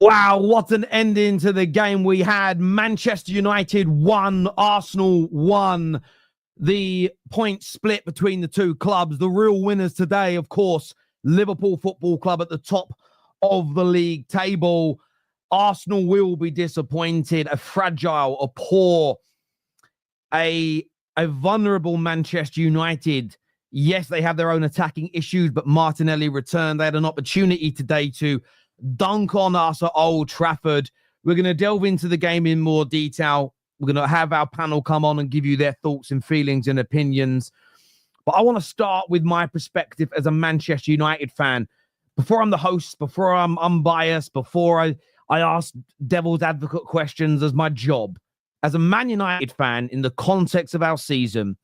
Wow, what an ending to the game we had. Manchetser United won, Arsenal won. The point split between the two clubs. The real winners today, of course, Liverpool Football Club at the top of the league table. Arsenal will be disappointed. A fragile, a poor, a vulnerable Manchetser United. Yes, they have their own attacking issues, but Martinelli returned. They had an opportunity today to dunk on us at Old Trafford. We're going to delve into the game in more detail. We're going to have our panel come on and give you their thoughts and feelings and opinions. But I want to start with my perspective as a Manchetser United fan. Before I'm the host, before I'm unbiased, before I ask devil's advocate questions as my job. As a Man United fan, in the context of our season,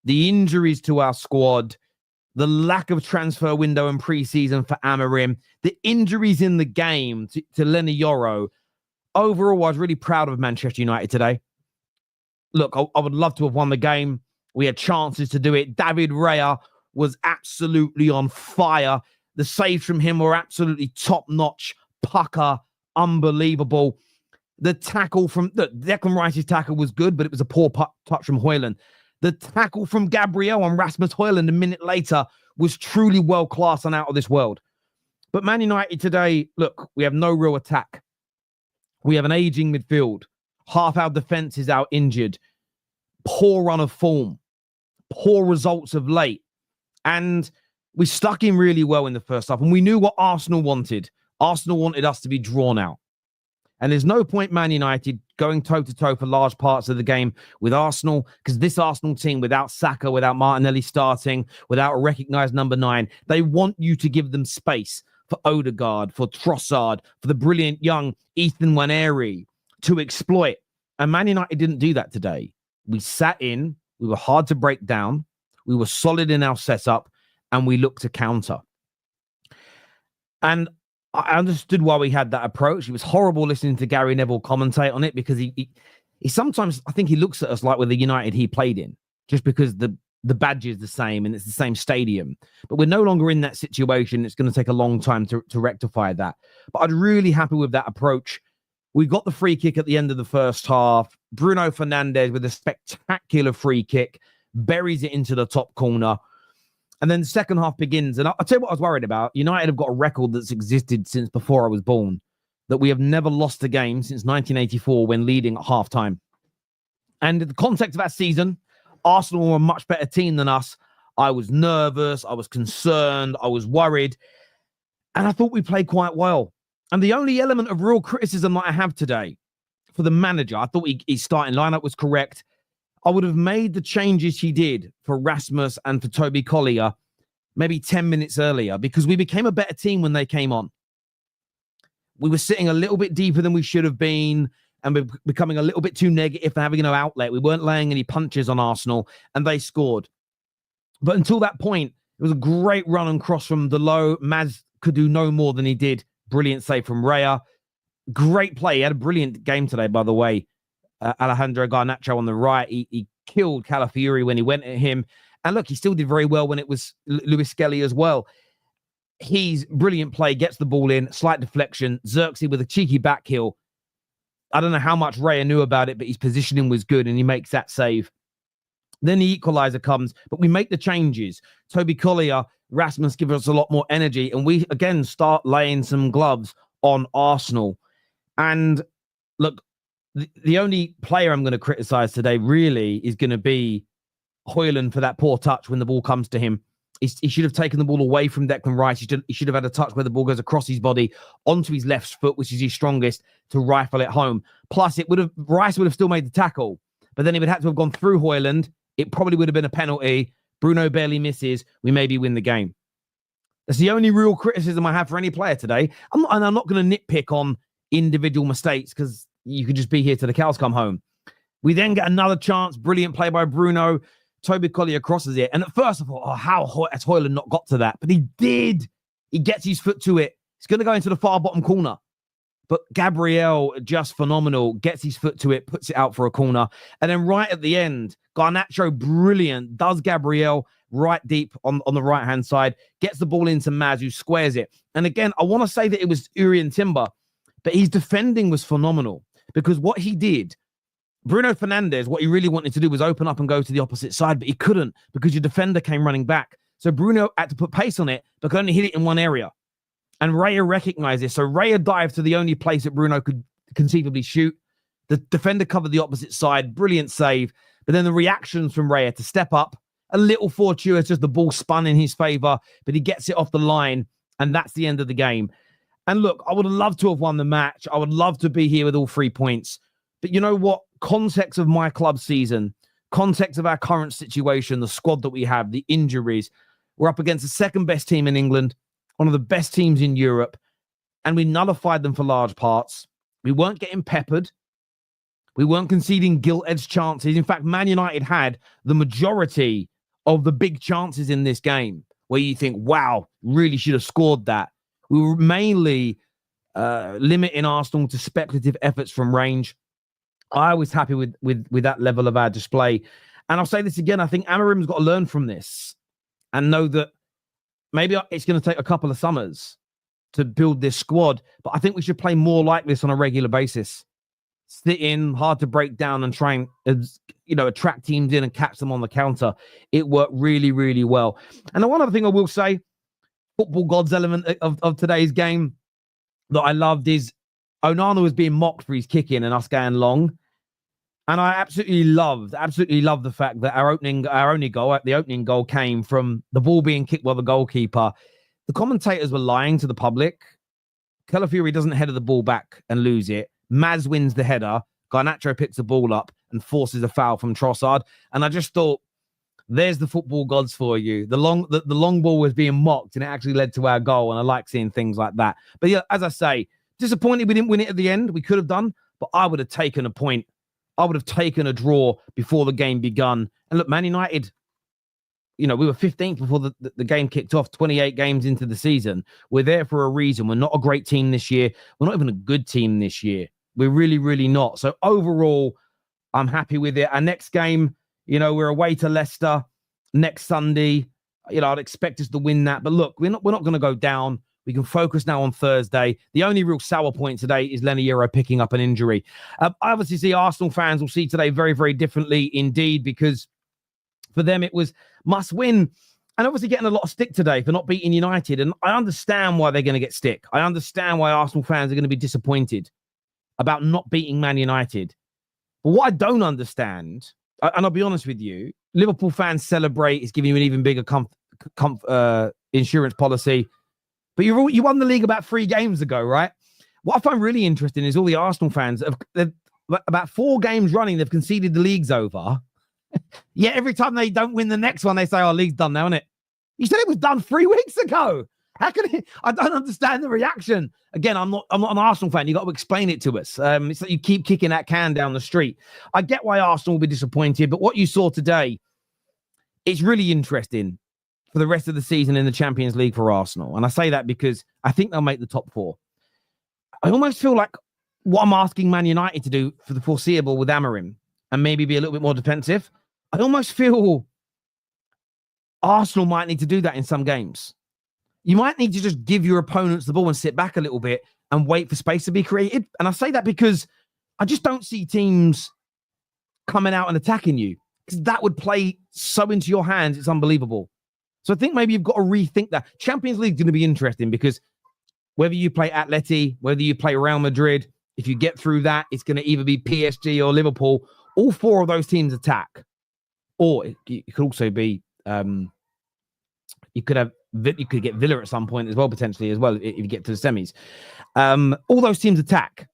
the injuries to our squad, the lack of transfer window and pre-season for Amorim, the injuries in the game to Lenny Yoro. Overall, I was really proud of Manchetser United today. Look, I would love to have won the game. We had chances to do it. David Raya was absolutely on fire. The saves from him were absolutely top-notch. Pucker, unbelievable. The tackle from Declan Rice's tackle was good, but it was a poor touch from Hojlund. The tackle from Gabriel on Rasmus Hojlund a minute later was truly world-class and out of this world. But Man United today, look, we have no real attack. We have an aging midfield. Half our defence is out injured. Poor run of form. Poor results of late. And we stuck in really well in the first half. And we knew what Arsenal wanted. Arsenal wanted us to be drawn out. And there's no point Man United going toe-to-toe for large parts of the game with Arsenal, because this Arsenal team, without Saka, without Martinelli starting, without a recognised number 9, they want you to give them space for Odegaard, for Trossard, for the brilliant young Nwaneri to exploit. And Man United didn't do that today. We sat in, we were hard to break down, we were solid in our setup, and we looked to counter. And I understood why we had that approach. It was horrible listening to Gary Neville commentate on it, because he sometimes, I think he looks at us like we're the United he played in, just because the badge is the same and it's the same stadium. But we're no longer in that situation. It's going to take a long time to rectify that. But I'm really happy with that approach. We got the free kick at the end of the first half. Bruno Fernandes with a spectacular free kick, buries it into the top corner. And then the second half begins. And I'll tell you what I was worried about. United have got a record that's existed since before I was born, that we have never lost a game since 1984 when leading at halftime. And in the context of that season, Arsenal were a much better team than us. I was nervous. I was concerned. I was worried. And I thought we played quite well. And the only element of real criticism that I have today for the manager, I thought his starting lineup was correct. I would have made the changes he did for Rasmus and for Toby Collier maybe 10 minutes earlier, because we became a better team when they came on. We were sitting a little bit deeper than we should have been, and we're becoming a little bit too negative for having no outlet. We weren't laying any punches on Arsenal, and they scored. But until that point, it was a great run and cross from the low. Maz could do no more than he did. Brilliant save from Raya. Great play. He had a brilliant game today, by the way. Alejandro Garnacho on the right. He killed Calafiori when he went at him. And look, he still did very well when it was Lewis Skelly as well. He's brilliant play, gets the ball in, slight deflection. Xerxes with a cheeky back heel. I don't know how much Raya knew about it, but his positioning was good and he makes that save. Then the equalizer comes, but we make the changes. Toby Collier, Rasmus give us a lot more energy, and we again start laying some gloves on Arsenal. And look, the only player I'm going to criticize today really is going to be Hojlund for that poor touch when the ball comes to him. He should have taken the ball away from Declan Rice. He should have had a touch where the ball goes across his body onto his left foot, which is his strongest, to rifle it home. Plus, Rice would have still made the tackle, but then he would have to have gone through Hojlund. It probably would have been a penalty. Bruno barely misses. We maybe win the game. That's the only real criticism I have for any player today. I'm not going to nitpick on individual mistakes, because you could just be here till the cows come home. We then get another chance. Brilliant play by Bruno. Toby Collier crosses it. And at first I thought, how has Hojlund not got to that? But he did. He gets his foot to it. It's going to go into the far bottom corner. But Gabriel, just phenomenal, gets his foot to it, puts it out for a corner. And then right at the end, Garnacho, brilliant, does Gabriel right deep on the right-hand side, gets the ball into Maz, who squares it. And again, I want to say that it was Urian Timber, but his defending was phenomenal because what he did, Bruno Fernandes, what he really wanted to do was open up and go to the opposite side, but he couldn't because your defender came running back. So Bruno had to put pace on it, but could only hit it in one area. And Raya recognized this. So Raya dived to the only place that Bruno could conceivably shoot. The defender covered the opposite side. Brilliant save. But then the reactions from Raya to step up, a little fortuitous, the ball spun in his favor, but he gets it off the line, and that's the end of the game. And look, I would have loved to have won the match. I would love to be here with all 3 points. But you know what? Context of my club season, context of our current situation, the squad that we have, the injuries, we're up against the second best team in England, one of the best teams in Europe, and we nullified them for large parts. We weren't getting peppered. We weren't conceding gilt-edged chances. In fact, Man United had the majority of the big chances in this game where you think, wow, really should have scored that. We were mainly limiting Arsenal to speculative efforts from range. I was happy with that level of our display. And I'll say this again, I think Amorim's got to learn from this and know that maybe it's going to take a couple of summers to build this squad, but I think we should play more like this on a regular basis. Sit in, hard to break down and try and, attract teams in and catch them on the counter. It worked really, really well. And the one other thing I will say, football gods element of today's game that I loved is Onana was being mocked for his kicking and us going long. And I absolutely loved the fact that our opening goal came from the ball being kicked by the goalkeeper. The commentators were lying to the public. Calafiori doesn't header the ball back and lose it. Maz wins the header. Garnacho picks the ball up and forces a foul from Trossard. And I just thought, there's the football gods for you. The long ball was being mocked and it actually led to our goal. And I like seeing things like that. But yeah, as I say, disappointed we didn't win it at the end. We could have done, but I would have taken a point. I would have taken a draw before the game begun. And look, Man United, we were 15th before the game kicked off, 28 games into the season. We're there for a reason. We're not a great team this year. We're not even a good team this year. We're really, really not. So overall, I'm happy with it. Our next game, we're away to Leicester next Sunday. I'd expect us to win that. But look, we're not going to go down. We can focus now on Thursday. The only real sour point today is Nwaneri picking up an injury. I obviously see Arsenal fans will see today very, very differently indeed, because for them it was must win. And obviously getting a lot of stick today for not beating United. And I understand why they're going to get stick. I understand why Arsenal fans are going to be disappointed about not beating Man United. But what I don't understand, and I'll be honest with you, Liverpool fans celebrate. It's giving you an even bigger insurance policy. But you won the league about 3 games ago, right? What I find really interesting is all the Arsenal fans, they've about 4 games running, they've conceded the league's over. Yet every time they don't win the next one, they say, league's done now, isn't it? You said it was done 3 weeks ago. How can it? I don't understand the reaction. Again, I'm not an Arsenal fan. You got to explain it to us. It's like you keep kicking that can down the street. I get why Arsenal will be disappointed, but what you saw today, it's really interesting for the rest of the season in the Champions League for Arsenal. And I say that because I think they'll make the top 4. I almost feel like what I'm asking Man United to do for the foreseeable with Amorim and maybe be a little bit more defensive, I almost feel Arsenal might need to do that in some games. You might need to just give your opponents the ball and sit back a little bit and wait for space to be created. And I say that because I just don't see teams coming out and attacking you, because that would play so into your hands. It's unbelievable. So I think maybe you've got to rethink that. Champions League is going to be interesting because whether you play Atleti, whether you play Real Madrid, if you get through that, it's going to either be PSG or Liverpool. All 4 of those teams attack. Or it could also be, you could get Villa at some point as well, potentially as well, if you get to the semis. All those teams attack.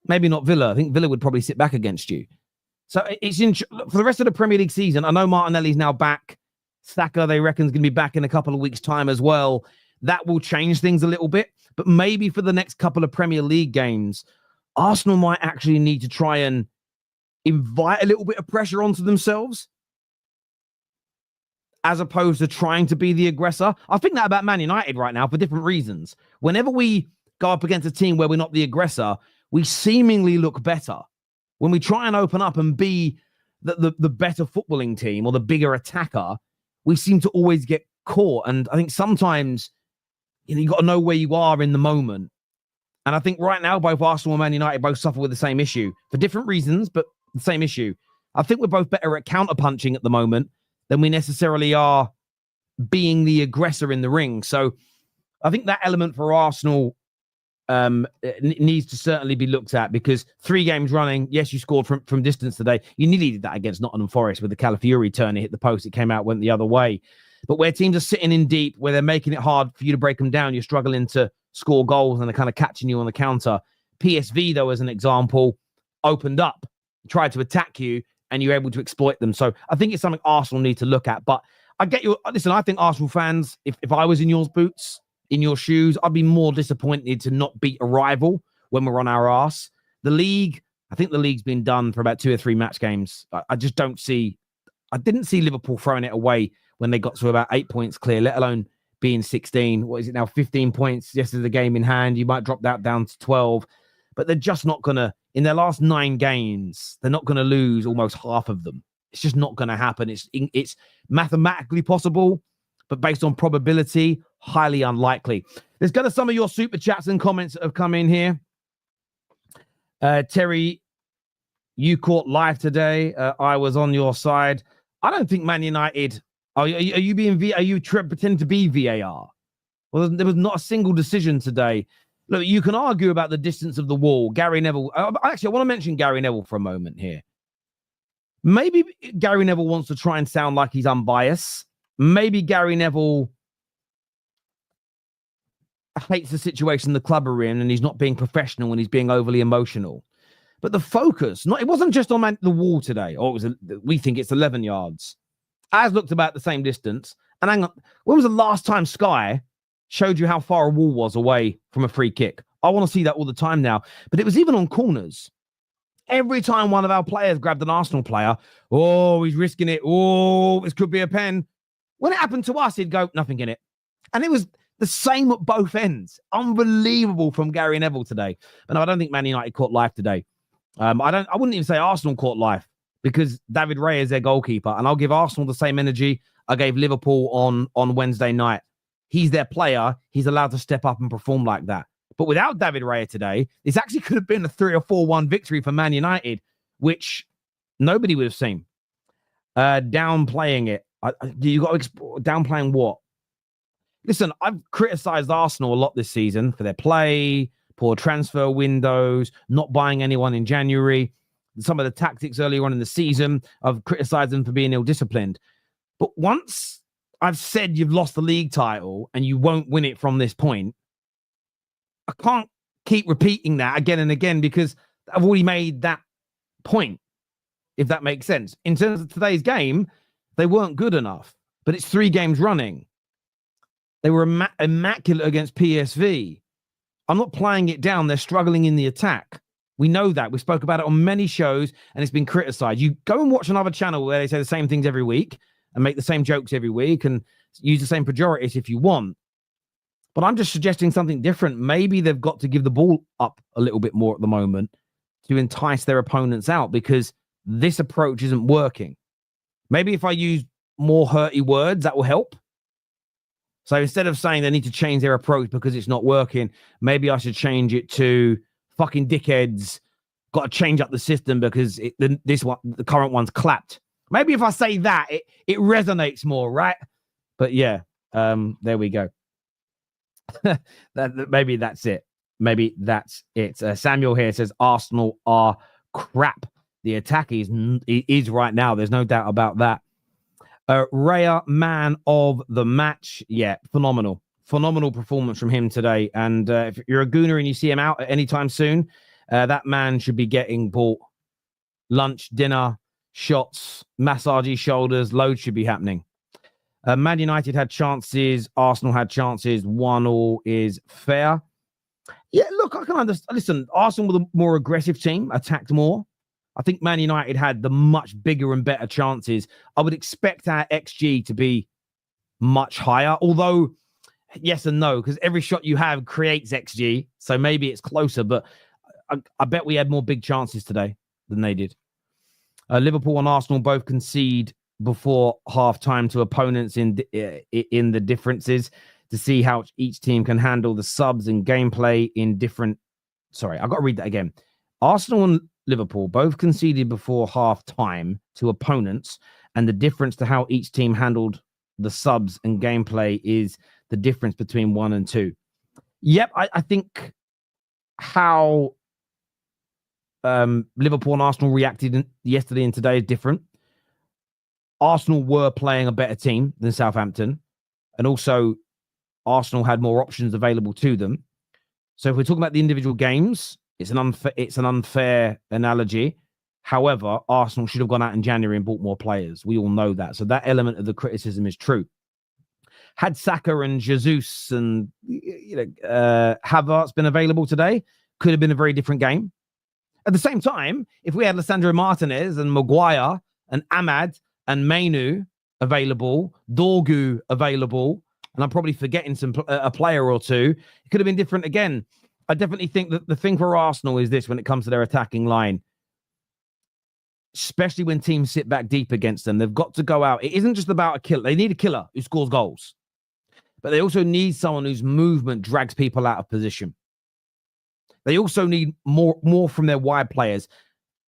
Maybe not Villa. I think Villa would probably sit back against you. So it's for the rest of the Premier League season. I know Martinelli's now back. Saka, they reckon, is going to be back in a couple of weeks' time as well. That will change things a little bit. But maybe for the next couple of Premier League games, Arsenal might actually need to try and invite a little bit of pressure onto themselves as opposed to trying to be the aggressor. I think that about Man United right now for different reasons. Whenever we go up against a team where we're not the aggressor, we seemingly look better. When we try and open up and be the better footballing team or the bigger attacker, we seem to always get caught. And I think sometimes you got to know where you are in the moment. And I think right now, both Arsenal and Man United both suffer with the same issue for different reasons, but the same issue. I think we're both better at counterpunching at the moment than we necessarily are being the aggressor in the ring. So I think that element for Arsenal needs to certainly be looked at, because 3 games running, yes, you scored from distance today. You needed that against Nottingham Forest with the Calafiori turn. It hit the post, it came out, went the other way. But where teams are sitting in deep, where they're making it hard for you to break them down, you're struggling to score goals and they're kind of catching you on the counter. PSV, though, as an example, opened up, tried to attack you, and you're able to exploit them. So I think it's something Arsenal need to look at. But I get you. Listen, I think Arsenal fans, if I was in your boots, in your shoes, I'd be more disappointed to not beat a rival when we're on our arse. The league, I think the league's been done for about 2 or 3 match games. I just don't see, I didn't see Liverpool throwing it away when they got to about 8 points clear, let alone being 16. What is it now? 15 points yesterday, the game in hand. You might drop that down to 12, but they're just not going to, in their last 9 games, they're not going to lose almost half of them. It's just not going to happen. It's mathematically possible, but based on probability, highly unlikely. Let's go to some of your super chats and comments that have come in here. Terry, you caught live today. I was on your side. I don't think Man United. Are you pretending to be VAR? Well, there was not a single decision today. Look, you can argue about the distance of the wall. Gary Neville. Actually, I want to mention Gary Neville for a moment here. Maybe Gary Neville wants to try and sound like he's unbiased. Maybe Gary Neville hates the situation the club are in and he's not being professional and he's being overly emotional. But the focus, it wasn't just on the wall today. Or we think it's 11 yards. As looked about the same distance. And hang on, when was the last time Sky showed you how far a wall was away from a free kick? I want to see that all the time now. But it was even on corners. Every time one of our players grabbed an Arsenal player, oh, he's risking it. Oh, this could be a pen. When it happened to us, he'd go, nothing in it. And it was the same at both ends. Unbelievable from Gary Neville today. But no, I don't think Man United caught life today. I wouldn't even say Arsenal caught life, because David Raya is their goalkeeper. And I'll give Arsenal the same energy I gave Liverpool on Wednesday night. He's their player. He's allowed to step up and perform like that. But without David Raya today, this actually could have been a 3 or 4-1 victory for Man United, which nobody would have seen. Downplaying it. You got to downplaying what? Listen, I've criticized Arsenal a lot this season for their play, poor transfer windows, not buying anyone in January, some of the tactics earlier on in the season. I've criticized them for being ill-disciplined. But once I've said you've lost the league title and you won't win it from this point, I can't keep repeating that again and again, because I've already made that point, if that makes sense. In terms of today's game, they weren't good enough, but it's 3 games running. They were immaculate against PSV. I'm not playing it down. They're struggling in the attack. We know that. We spoke about it on many shows, and it's been criticized. You go and watch another channel where they say the same things every week and make the same jokes every week and use the same pejoratives if you want. But I'm just suggesting something different. Maybe they've got to give the ball up a little bit more at the moment to entice their opponents out, because this approach isn't working. Maybe if I use more hurty words, that will help. So instead of saying they need to change their approach because it's not working, maybe I should change it to fucking dickheads. Got to change up the system because the current one's clapped. Maybe if I say that, it resonates more, right? But yeah, there we go. Maybe that's it. Maybe that's it. Samuel here says Arsenal are crap. The attack is right now. There's no doubt about that. Raya, man of the match. Yeah, phenomenal. Phenomenal performance from him today. And if you're a gooner and you see him out at any time soon, that man should be getting bought lunch, dinner, shots, massage his shoulders. Loads should be happening. Man United had chances. Arsenal had chances. 1-1 is fair. Yeah, look, I can understand. Listen, Arsenal were the more aggressive team, attacked more. I think Man United had the much bigger and better chances. I would expect our XG to be much higher, although yes and no, because every shot you have creates XG. So maybe it's closer, but I bet we had more big chances today than they did. Liverpool and Arsenal both concede before half-time to opponents in the differences to see how each team can handle the subs and gameplay in different Sorry, I've got to read that again. Arsenal and Liverpool both conceded before half time to opponents, and the difference to how each team handled the subs and gameplay is the difference between 1 and 2. Yep, I think how Liverpool and Arsenal reacted yesterday and today is different. Arsenal were playing a better team than Southampton, and also Arsenal had more options available to them. So if we're talking about the individual games, it's an unfair analogy. However, Arsenal should have gone out in January and bought more players. We all know that. So that element of the criticism is true. Had Saka and Jesus and Havertz been available today, could have been a very different game. At the same time, if we had Lisandro Martinez and Maguire and Ahmad and Mainu available, Dorgu available, and I'm probably forgetting a player or two, it could have been different again. I definitely think that the thing for Arsenal is this when it comes to their attacking line, especially when teams sit back deep against them, they've got to go out. It isn't just about a killer. They need a killer who scores goals, but they also need someone whose movement drags people out of position. They also need more from their wide players.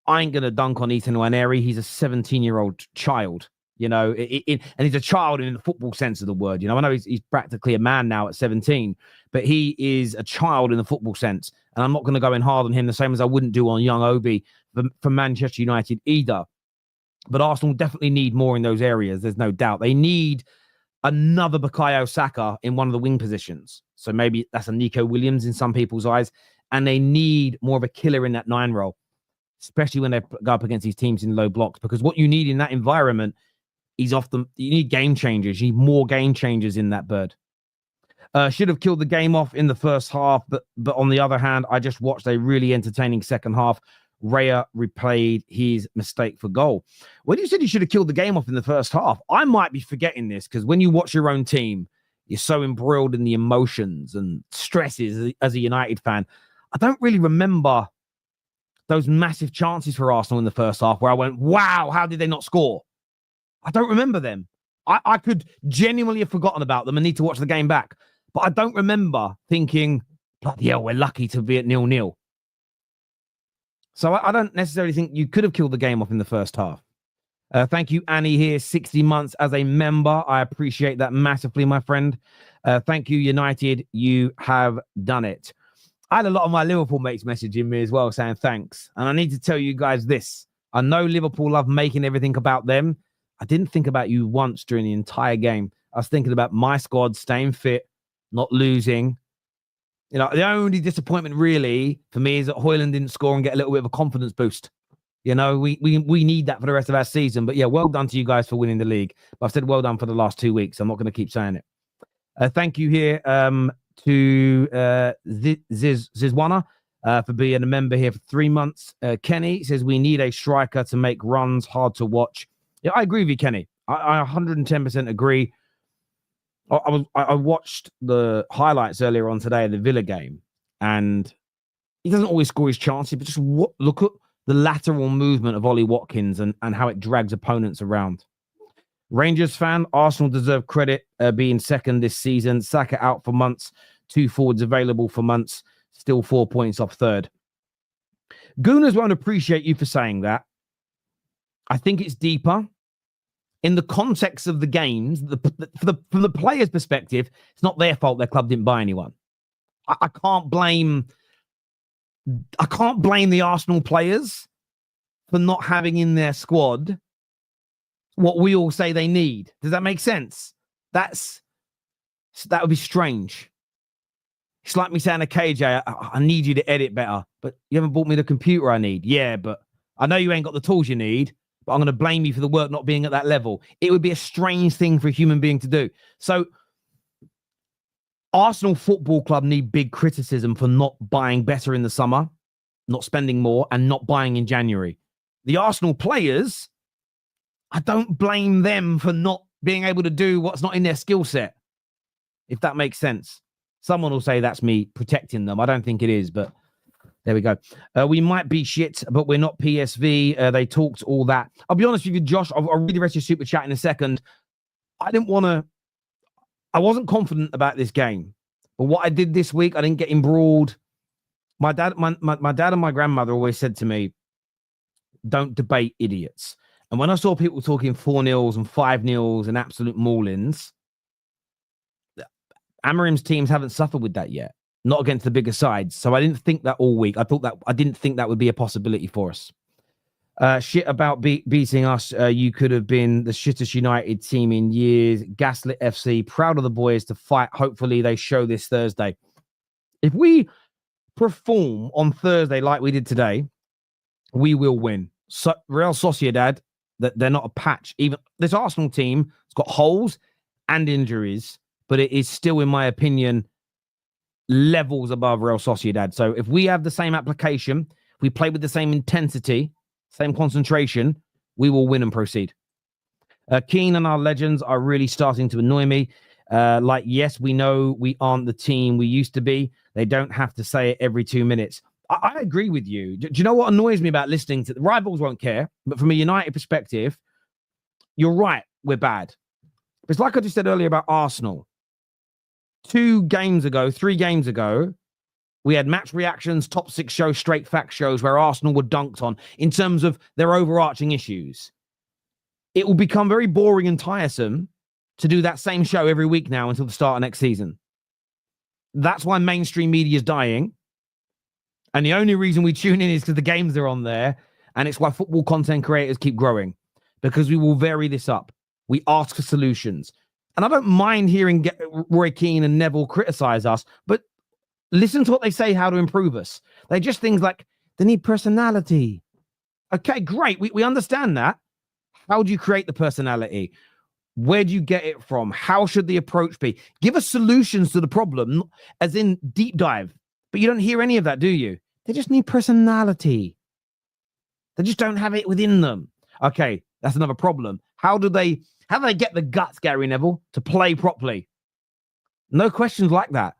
I ain't going to dunk on Nwaneri. He's a 17-year-old child, and he's a child in the football sense of the word. I know he's practically a man now at 17, but he is a child in the football sense. And I'm not going to go in hard on him the same as I wouldn't do on young Obi from Manchetser United either. But Arsenal definitely need more in those areas. There's no doubt. They need another Bukayo Saka in one of the wing positions. So maybe that's a Nico Williams in some people's eyes. And they need more of a killer in that 9 role, especially when they go up against these teams in low blocks. Because what you need in that environment is you need game changers. You need more game changers in that bird. Should have killed the game off in the first half, but on the other hand, I just watched a really entertaining second half. Raya replayed his mistake for goal. When you said you should have killed the game off in the first half, I might be forgetting this because when you watch your own team, you're so embroiled in the emotions and stresses as a United fan. I don't really remember those massive chances for Arsenal in the first half where I went, wow, how did they not score? I don't remember them. I could genuinely have forgotten about them and need to watch the game back. But I don't remember thinking, bloody hell, we're lucky to be at 0-0. So I don't necessarily think you could have killed the game off in the first half. Thank you, Annie, here, 60 months as a member. I appreciate that massively, my friend. Thank you, United. You have done it. I had a lot of my Liverpool mates messaging me as well saying thanks. And I need to tell you guys this. I know Liverpool love making everything about them. I didn't think about you once during the entire game. I was thinking about my squad staying fit, not losing. The only disappointment really for me is that Hojlund didn't score and get a little bit of a confidence boost. We need that for the rest of our season. But yeah, well done to you guys for winning the league. But I've said well done for the last 2 weeks. I'm not going to keep saying it. Thank you here to Zizwana for being a member here for 3 months. Kenny says we need a striker to make runs hard to watch. Yeah, I agree with you, Kenny. I 110% agree. I watched the highlights earlier on today of the Villa game, and he doesn't always score his chances, but just look at the lateral movement of Ollie Watkins and how it drags opponents around. Rangers fan, Arsenal deserve credit being second this season. Saka out for months, 2 forwards available for months, still 4 points off third. Gooners won't appreciate you for saying that. I think it's deeper. In the context of the games, from the players' perspective, it's not their fault their club didn't buy anyone. I can't blame the Arsenal players for not having in their squad what we all say they need. Does that make sense? That would be strange. It's like me saying to KJ, I need you to edit better, but you haven't bought me the computer I need. Yeah, but I know you ain't got the tools you need, but I'm going to blame you for the work not being at that level. It would be a strange thing for a human being to do. So Arsenal Football Club need big criticism for not buying better in the summer, not spending more, and not buying in January. The Arsenal players, I don't blame them for not being able to do what's not in their skill set, if that makes sense. Someone will say that's me protecting them. I don't think it is, but there we go. We might be shit, but we're not PSV. They talked all that. I'll be honest with you, Josh. I'll read the rest of your super chat in a second. I wasn't confident about this game, but what I did this week, I didn't get embroiled. My dad and my grandmother always said to me, don't debate idiots. And when I saw people talking 4-0s and 5-0s and absolute maulings, Amorim's teams haven't suffered with that yet, not against the bigger sides. So I didn't think that all week. I didn't think that would be a possibility for us. Shit about beating us. You could have been the shittest United team in years. Gaslit FC, proud of the boys to fight. Hopefully they show this Thursday. If we perform on Thursday like we did today, we will win. So Real Sociedad, that they're not a patch. Even this Arsenal team has got holes and injuries, but it is still, in my opinion, levels above Real Sociedad. So if we have the same application, we play with the same intensity, same concentration, we will win and proceed. Keane and our legends are really starting to annoy me. Yes, we know we aren't the team we used to be. They don't have to say it every 2 minutes. I agree with you. Do you know what annoys me about listening to the rivals? Won't care, but from a United perspective, you're right, we're bad. It's like I just said earlier about Arsenal. 3 games ago, we had match reactions, top 6 shows, straight fact shows where Arsenal were dunked on in terms of their overarching issues. It will become very boring and tiresome to do that same show every week now until the start of next season. That's why mainstream media is dying. And the only reason we tune in is because the games are on there. And it's why football content creators keep growing, because we will vary this up. We ask for solutions. And I don't mind hearing Roy Keane and Neville criticize us, but listen to what they say, how to improve us. They're just things like, they need personality. Okay, great. We understand that. How do you create the personality? Where do you get it from? How should the approach be? Give us solutions to the problem, as in deep dive. But you don't hear any of that, do you? They just need personality. They just don't have it within them. Okay, that's another problem. How do they get the guts, Gary Neville, to play properly? No questions like that.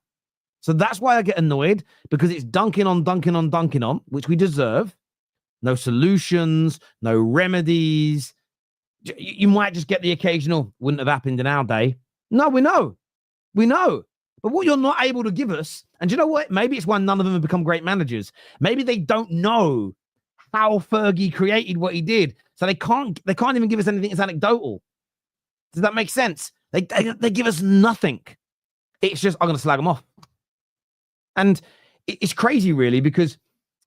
So that's why I get annoyed, because it's dunking on, which we deserve. No solutions, no remedies. You might just get the occasional, wouldn't have happened in our day. No, we know. But what you're not able to give us, and do you know what? Maybe it's why none of them have become great managers. Maybe they don't know how Fergie created what he did. So they can't even give us anything that's anecdotal. Does that make sense? They give us nothing. It's just, I'm going to slag them off. And it's crazy, really, because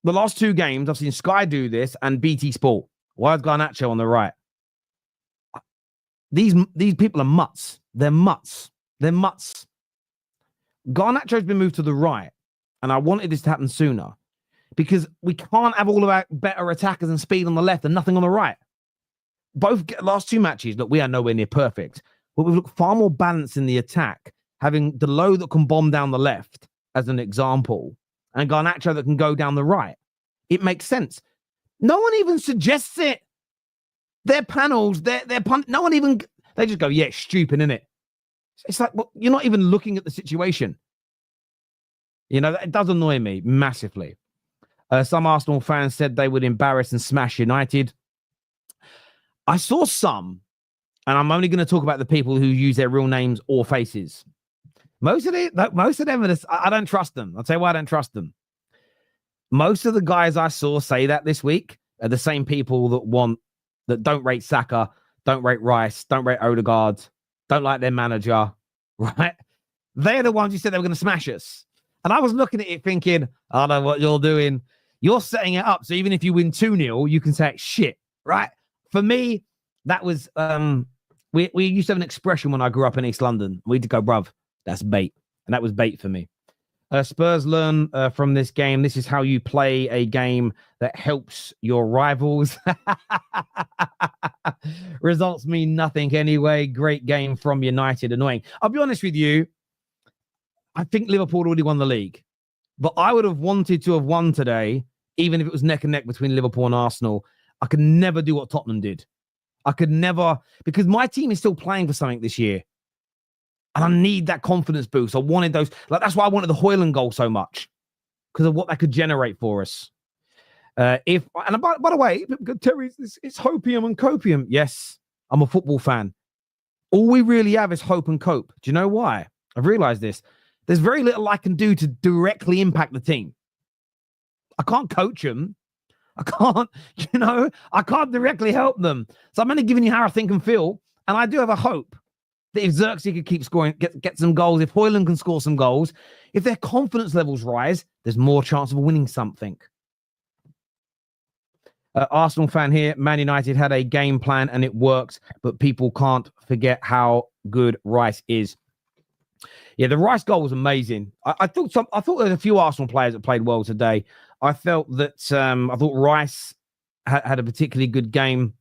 the last 2 games, I've seen Sky do this and BT Sport. Why is Garnacho on the right? These people are mutts. They're mutts. Garnacho's been moved to the right, and I wanted this to happen sooner, because we can't have all of our better attackers and speed on the left and nothing on the right. Both last 2 matches, look, we are nowhere near perfect, but we've looked far more balanced in the attack, having the low that can bomb down the left as an example, and Garnacho that can go down the right. It makes sense. No one even suggests it. Their panels, no one even, they just go, yeah, it's stupid, isn't it? It's like, well, you're not even looking at the situation. You know, it does annoy me massively. Some Arsenal fans said they would embarrass and smash United. I saw some, and I'm only going to talk about the people who use their real names or faces. Most of them, I don't trust them. I'll tell you why I don't trust them. Most of the guys I saw say that this week are the same people that don't rate Saka, don't rate Rice, don't rate Odegaard, don't like their manager, right? They're the ones who said they were going to smash us. And I was looking at it thinking, I know what you're doing. You're setting it up. So even if you win 2-0, you can say shit, right? For me, that was, we used to have an expression when I grew up in East London. We'd go, bruv, that's bait. And that was bait for me. Spurs learn from this game. This is how you play a game that helps your rivals. Results mean nothing anyway. Great game from United. Annoying. I'll be honest with you. I think Liverpool already won the league. But I would have wanted to have won today, even if it was neck and neck between Liverpool and Arsenal. I could never do what Tottenham did. I could never, because my team is still playing for something this year. And I need that confidence boost. I wanted those. Like, that's why I wanted the Hojlund goal so much, because of what that could generate for us. By the way, Terry, it's hopium and copium. Yes, I'm a football fan. All we really have is hope and cope. Do you know why? I've realized this. There's very little I can do to directly impact the team. I can't coach them. I can't, I can't directly help them. So I'm only giving you how I think and feel. And I do have a hope that if Xerxes could keep scoring, get some goals, if Hojlund can score some goals, if their confidence levels rise, there's more chance of winning something. Arsenal fan here. Man United had a game plan and it worked, but people can't forget how good Rice is. Yeah, the Rice goal was amazing. I thought there were a few Arsenal players that played well today. I felt that I thought Rice had a particularly good game.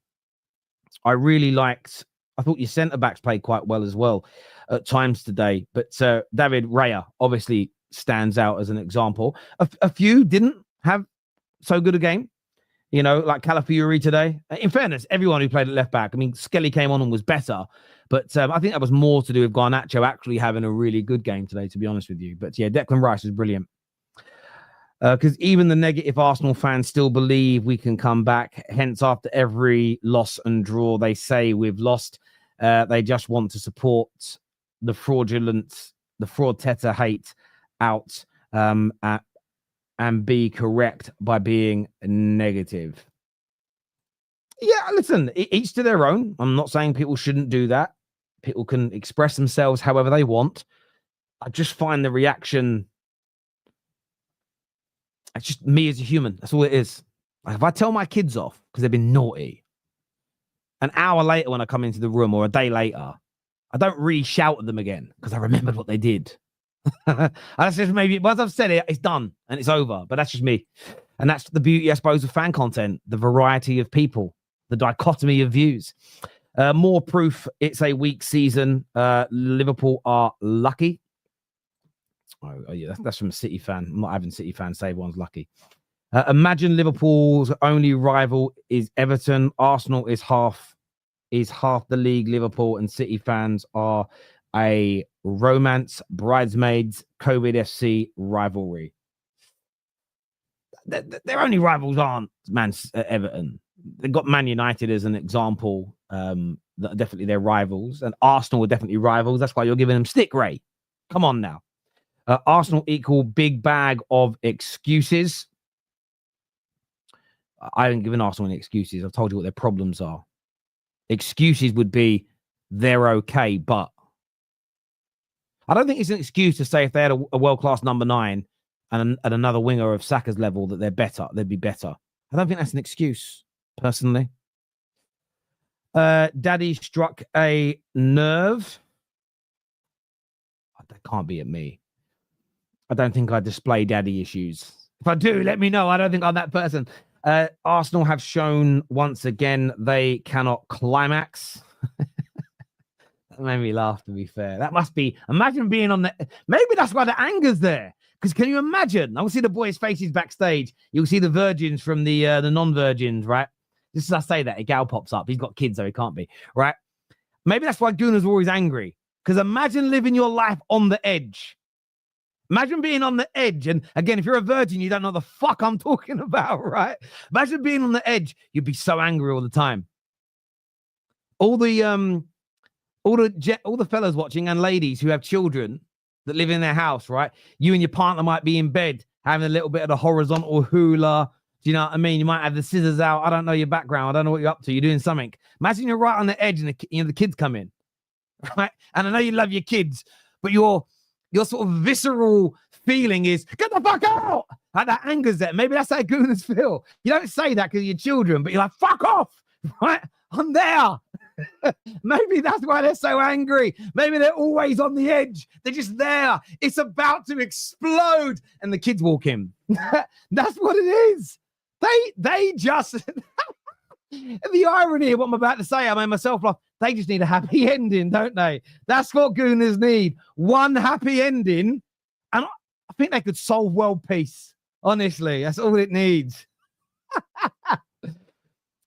I thought your centre backs played quite well as well at times today. But David Raya obviously stands out as an example. A few didn't have so good a game. Like Calafiori today. In fairness, everyone who played at left back, I mean, Skelly came on and was better. But I think that was more to do with Garnacho actually having a really good game today, to be honest with you. But yeah, Declan Rice was brilliant. Because even the negative Arsenal fans still believe we can come back. Hence, after every loss and draw, they say we've lost. They just want to support the fraudteta hate out and be correct by being negative. Yeah, listen, each to their own. I'm not saying people shouldn't do that. People can express themselves however they want. I just find the reaction, it's just me as a human. That's all it is. Like if I tell my kids off because they've been naughty, an hour later when I come into the room or a day later, I don't really shout at them again because I remembered what they did. That's just maybe once I've said it, it's done and it's over. But that's just me. And that's the beauty, I suppose, of fan content, the variety of people, the dichotomy of views. More proof it's a weak season. Liverpool are lucky. Oh yeah, that's from a City fan. I'm not having City fans say everyone's lucky. Imagine Liverpool's only rival is Everton. Arsenal is half the league. Liverpool and City fans are a romance, bridesmaids, COVID FC rivalry. Their only rivals aren't Everton. They've got Man United as an example. That are definitely their rivals, and Arsenal are definitely rivals. That's why you're giving them stick, Ray. Come on now. Arsenal equal big bag of excuses. I haven't given Arsenal any excuses. I've told you what their problems are. Excuses would be they're okay, but I don't think it's an excuse to say if they had a world-class number 9 and another winger of Saka's level that they're better, they'd be better. I don't think that's an excuse, personally. Daddy struck a nerve. That can't be at me. I don't think I display daddy issues. If I do, let me know. I don't think I'm that person. Arsenal have shown once again they cannot climax. That made me laugh, to be fair. That must be, imagine being on the, maybe that's why the anger's there. Because can you imagine? I will see the boys' faces backstage. You'll see the virgins from the non-virgins, right? Just as I say that, Egal pops up. He's got kids, so he can't be, right? Maybe that's why Gunnar's always angry. Because imagine living your life on the edge. Imagine being on the edge. And again, if you're a virgin, you don't know the fuck I'm talking about, right? Imagine being on the edge. You'd be so angry all the time. All the fellas watching and ladies who have children that live in their house, right? You and your partner might be in bed having a little bit of the horizontal hula. Do you know what I mean? You might have the scissors out. I don't know your background. I don't know what you're up to. You're doing something. Imagine you're right on the edge and the kids come in, right? And I know you love your kids, but your sort of visceral feeling is, get the fuck out! Like that anger's there. Maybe that's how Gunners feel. You don't say that because of your children, but you're like, fuck off, right? I'm there. Maybe that's why they're so angry. Maybe they're always on the edge. They're just there. It's about to explode. And the kids walk in. That's what it is. They just... The irony of what I'm about to say, I made myself laugh. They just need a happy ending, don't they? That's what Gunners need. One happy ending. And I think they could solve world peace. Honestly, that's all it needs.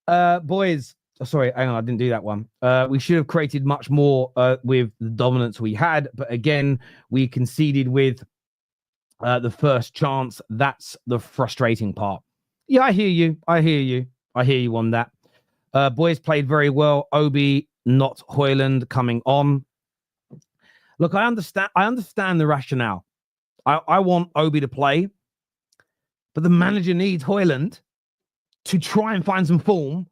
Boys. Oh, sorry, hang on, I didn't do that one. We should have created much more with the dominance we had. But again, we conceded with the first chance. That's the frustrating part. Yeah, I hear you. I hear you on that. Boys played very well. Obi, not Hojlund, coming on. Look, I understand the rationale. I want Obi to play. but the manager needs Hojlund to try and find some form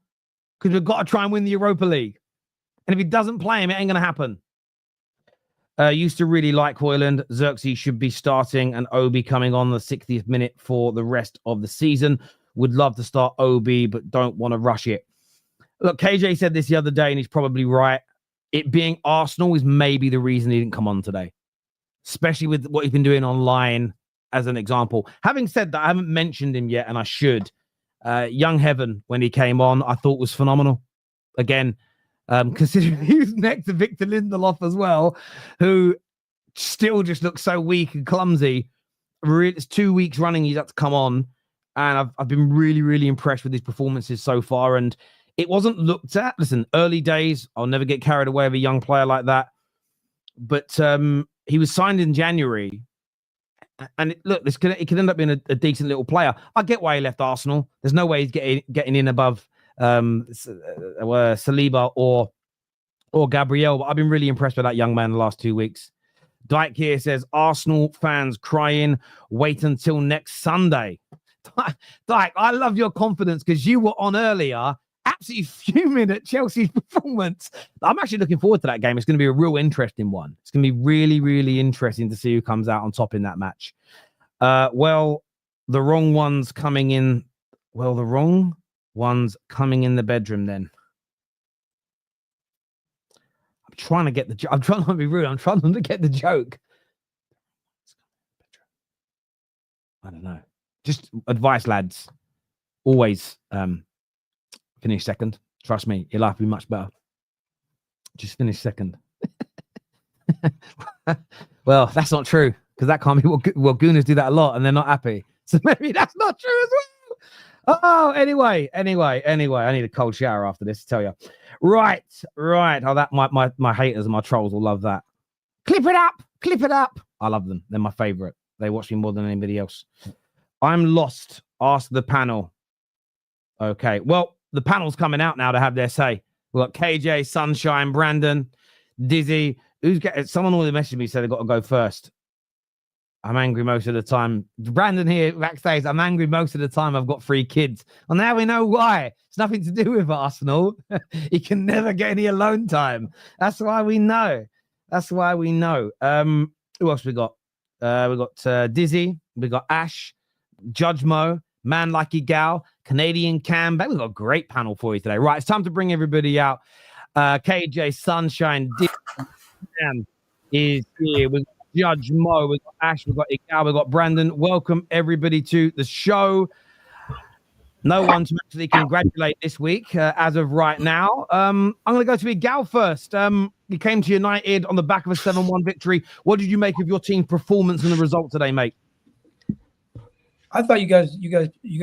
because we've got to try and win the Europa League. And if he doesn't play him, it ain't going to happen. Used to really like Hojlund. Xerxes should be starting and Obi coming on the 60th minute for the rest of the season. Would love to start Obi, but don't want to rush it. Look, KJ said this the other day, and he's probably right. It being Arsenal is maybe the reason he didn't come on today, especially with what he's been doing online as an example. Having said that, I haven't mentioned him yet, and I should. Young Heaven, when he came on, I thought was phenomenal. Again, considering he was next to Victor Lindelof as well, who still just looks so weak and clumsy. It's 2 weeks running he's had to come on, and I've been really, really impressed with his performances so far, and it wasn't looked at. Listen, early days, I'll never get carried away with a young player like that, but he was signed in January, and it could end up being a decent little player. I get why he left Arsenal. There's no way he's getting in above Saliba or Gabriel, but I've been really impressed with that young man the last 2 weeks. Dyke here says, Arsenal fans crying, wait until next Sunday. Dyke, I love your confidence because you were on earlier, absolutely fuming at Chelsea's performance. I'm actually looking forward to that game. It's going to be a real interesting one. It's going to be really, really interesting to see who comes out on top in that match. Well, the wrong ones coming in. Well, the wrong ones coming in the bedroom then. I'm trying to get the I'm trying not to be rude. I'm trying to get the joke. I don't know. Just advice, lads. Always finish second. Trust me, your life will be much better. Just finish second. Well, that's not true because that can't be what Gooners do that a lot and they're not happy. So maybe that's not true as well. Oh, anyway. I need a cold shower after this, to tell you. Right. Oh, that my haters and my trolls will love that. Clip it up. I love them. They're my favorite. They watch me more than anybody else. I'm lost. Ask the panel. Okay. Well, the panel's coming out now to have their say. We've got KJ, Sunshine, Brandon, Deezy. Someone already messaged me said they got to go first. I'm angry most of the time. Brandon here backstage. I'm angry most of the time. I've got 3 kids. And now we know why. It's nothing to do with Arsenal. He can never get any alone time. That's why we know. Who else we got? We got Deezy. We got Ash, Judge Mo, Man Like Egal, Canadian Cam. We've got a great panel for you today. Right, it's time to bring everybody out. KJ, Sunshine, Dan is here. We've got Judge Mo, we've got Ash, we've got Egal, we've got Brandon. Welcome everybody to the show. No one to actually congratulate this week as of right now. I'm going to go to Egal first. You came to United on the back of a 7-1 victory. What did you make of your team's performance and the result today, mate? I thought you guys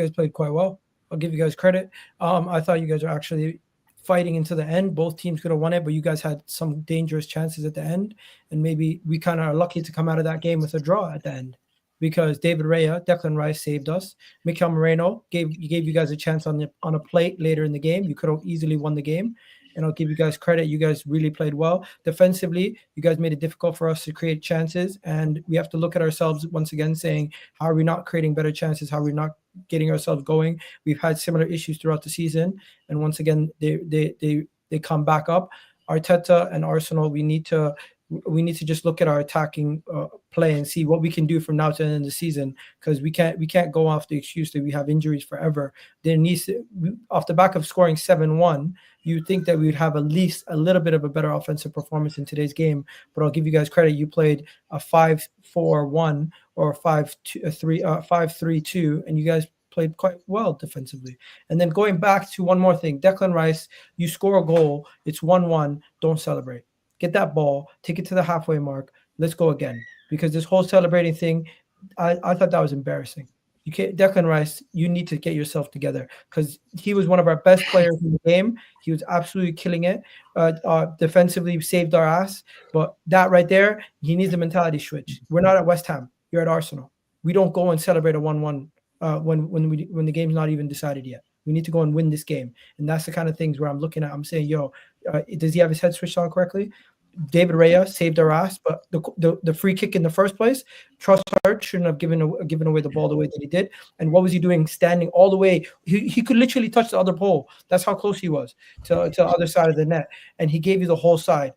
played quite well. I'll give you guys credit. I thought you guys are actually fighting into the end. Both teams could have won it, but you guys had some dangerous chances at the end. And maybe we kind of are lucky to come out of that game with a draw at the end because David Raya, Declan Rice saved us. Mikel Moreno gave you guys a chance on a plate later in the game. You could have easily won the game. And I'll give you guys credit. You guys really played well. Defensively, you guys made it difficult for us to create chances. And we have to look at ourselves once again saying, how are we not creating better chances? How are we not getting ourselves going? We've had similar issues throughout the season. And once again, they come back up. Arteta and Arsenal, we need to just look at our attacking play and see what we can do from now to the end of the season, because we can't go off the excuse that we have injuries forever. There needs to, off the back of scoring 7-1, you'd think that we would have at least a little bit of a better offensive performance in today's game. But I'll give you guys credit. You played a 5-4-1 or a 5-3-2, and you guys played quite well defensively. And then going back to one more thing, Declan Rice, you score a goal, it's 1-1, don't celebrate. Get that ball, take it to the halfway mark, let's go again. Because this whole celebrating thing, I thought that was embarrassing. You can't, Declan Rice, you need to get yourself together, because he was one of our best players in the game. He was absolutely killing it. Defensively saved our ass. But that right there, he needs a mentality switch. We're not at West Ham. You're at Arsenal. We don't go and celebrate a 1-1 when the game's not even decided yet. We need to go and win this game. And that's the kind of things where I'm looking at. I'm saying, does he have his head switched on correctly? David Raya saved our ass, but the free kick in the first place, Trossard shouldn't have given away the ball the way that he did. And what was he doing? Standing all the way. He could literally touch the other pole. That's how close he was to the other side of the net. And he gave you the whole side.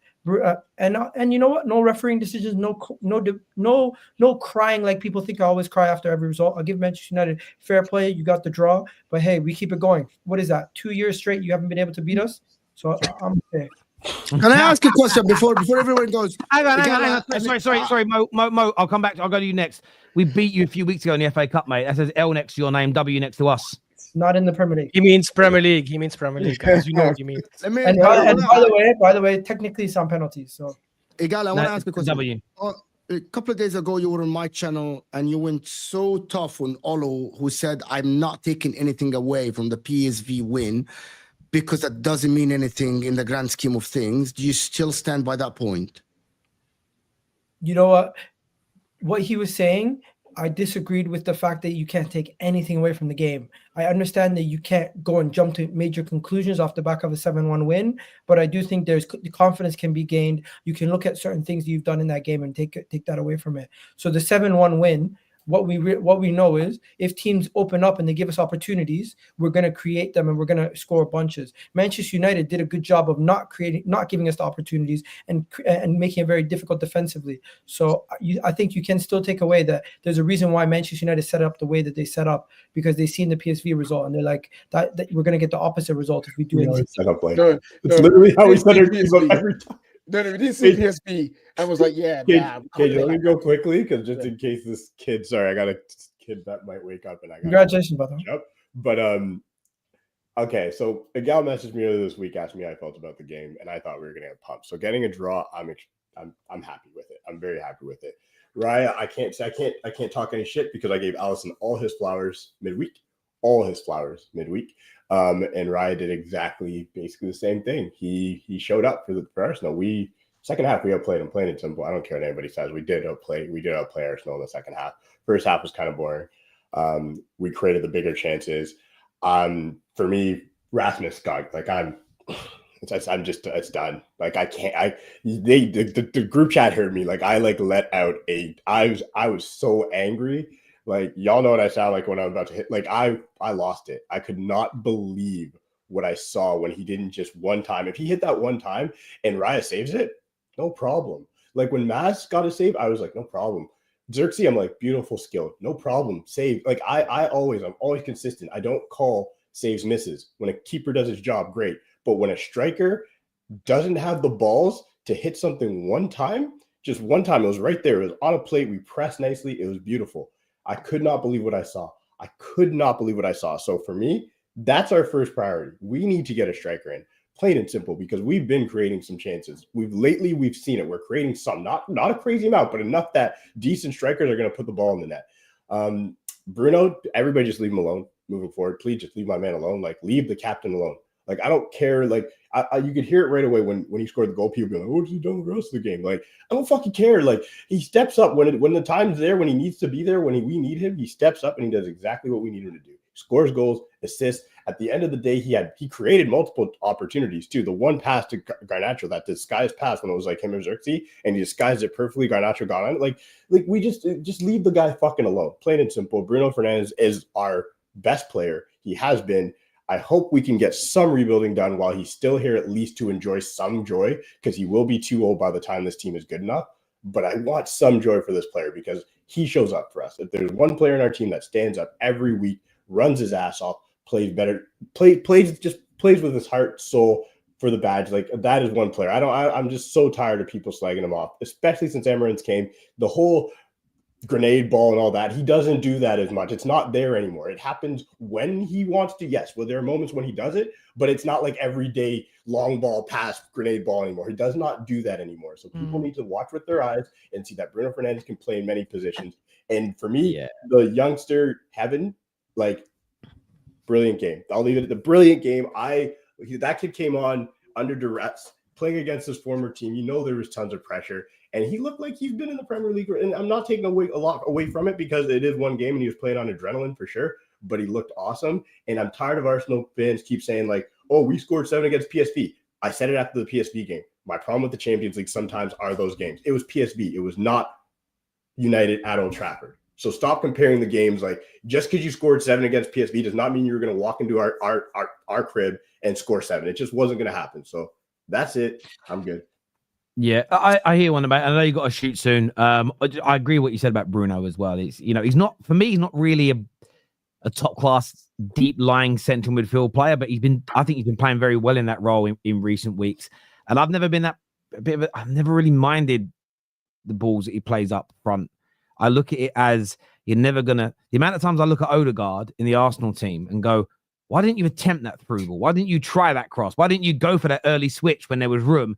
And you know what? No refereeing decisions. No crying like people think I always cry after every result. I'll give Manchester United fair play. You got the draw, but hey, we keep it going. What is that? 2 years straight you haven't been able to beat us. So I'm okay. Can I ask a question before everyone goes? Hang on. Sorry, Mo. I'll come back. I'll go to you next. We beat you a few weeks ago in the FA Cup, mate. That says L next to your name, W next to us. Not in the Premier League. He means Premier League. Guys. You know what you mean. And by the way, technically some penalties. So, Egal, I want to ask a question. W. A couple of days ago, you were on my channel and you went so tough on Olo, who said, "I'm not taking anything away from the PSV win, because that doesn't mean anything in the grand scheme of things." Do you still stand by that point? You know what? What he was saying, I disagreed with the fact that you can't take anything away from the game. I understand that you can't go and jump to major conclusions off the back of a 7-1 win, but I do think the confidence can be gained. You can look at certain things that you've done in that game and take that away from it. So the 7-1 win, what we know is if teams open up and they give us opportunities, we're going to create them and we're going to score bunches. Manchester United did a good job of not giving us the opportunities and making it very difficult defensively. So I think you can still take away that there's a reason why Manchester United set up the way that they set up, because they seen the PSV result and they're like that we're going to get the opposite result if we do anything. It's literally how we set our teams up every time. No, we didn't see PSV. I was like, yeah, let me go quickly, because just in case this kid, sorry, I got a kid that might wake up and I got congratulations, brother. Yep. But okay, so Egal messaged me earlier this week, asked me how I felt about the game, and I thought we were gonna get pumped. So getting a draw, I'm happy with it. I'm very happy with it. Raya, I can't talk any shit because I gave Allison all his flowers midweek. And Raya did basically the same thing. He showed up for Arsenal. Second half we outplayed him, plain and simple. I don't care what anybody says. We did outplay Arsenal in the second half. First half was kind of boring. We created the bigger chances. For me, Rasmus got it's done. Like I can't. The group chat heard me. Like I let out I was so angry. Like, y'all know what I sound like when I'm about to hit. Like, I lost it. I could not believe what I saw when he didn't just one time. If he hit that one time and Raya saves it, no problem. Like, when Mas got a save, I was like, no problem. Xerxes, I'm like, beautiful skill. No problem. Save. Like, I'm always consistent. I don't call saves misses. When a keeper does his job, great. But when a striker doesn't have the balls to hit something one time, just one time, it was right there. It was on a plate. We pressed nicely. It was beautiful. I could not believe what I saw. So for me, that's our first priority. We need to get a striker in, plain and simple, because we've been creating some chances. We've seen it. We're creating some, not a crazy amount, but enough that decent strikers are going to put the ball in the net. Bruno, everybody just leave him alone moving forward. Please just leave my man alone. Like, leave the captain alone. Like, I don't care. Like, you could hear it right away when he scored the goal. People be like, "What's he done the rest of the game?" Like, I don't fucking care. Like, he steps up when the time's there, when he needs to be there, when we need him. He steps up and he does exactly what we need him to do. Scores goals, assists. At the end of the day, he created multiple opportunities too. The one pass to Garnacho, that disguised pass when it was like him and Xerxes, and he disguised it perfectly. Garnacho got on it. Like we just leave the guy fucking alone. Plain and simple. Bruno Fernandes is our best player. He has been. I hope we can get some rebuilding done while he's still here, at least to enjoy some joy, because he will be too old by the time this team is good enough. But I want some joy for this player because he shows up for us. If there's one player in our team that stands up every week, runs his ass off, plays better, plays with his heart, soul for the badge, like that is one player. I'm just so tired of people slagging him off, especially since Amorim came. The whole grenade ball and all that, he doesn't do that as much. It's not there anymore. It happens when he wants to. Yes, well, there are moments when he does it, but it's not like everyday long ball pass grenade ball anymore. He does not do that anymore. So people need to watch with their eyes and see that Bruno Fernandes can play in many positions. And for me, the youngster Heaven, like, brilliant game. I'll leave it at the brilliant game. That kid came on under duress, playing against his former team. You know, there was tons of pressure. And he looked like he's been in the Premier League. And I'm not taking a lot away from it because it is one game and he was playing on adrenaline for sure. But he looked awesome. And I'm tired of Arsenal fans keep saying like, oh, we scored 7 against PSV. I said it after the PSV game. My problem with the Champions League sometimes are those games. It was PSV. It was not United at Old Trafford. So stop comparing the games. Like, just because you scored 7 against PSV does not mean you're going to walk into our crib and score 7. It just wasn't going to happen. So that's it. I'm good. Yeah, I hear one about. I know you got to shoot soon. I agree what you said about Bruno as well. It's, you know, he's not, for me, he's not really a top class deep lying central midfield player, but I think he's been playing very well in that role in recent weeks. And I've never been I've never really minded the balls that he plays up front. I look at it as you're never gonna. The amount of times I look at Odegaard in the Arsenal team and go, why didn't you attempt that through ball? Why didn't you try that cross? Why didn't you go for that early switch when there was room?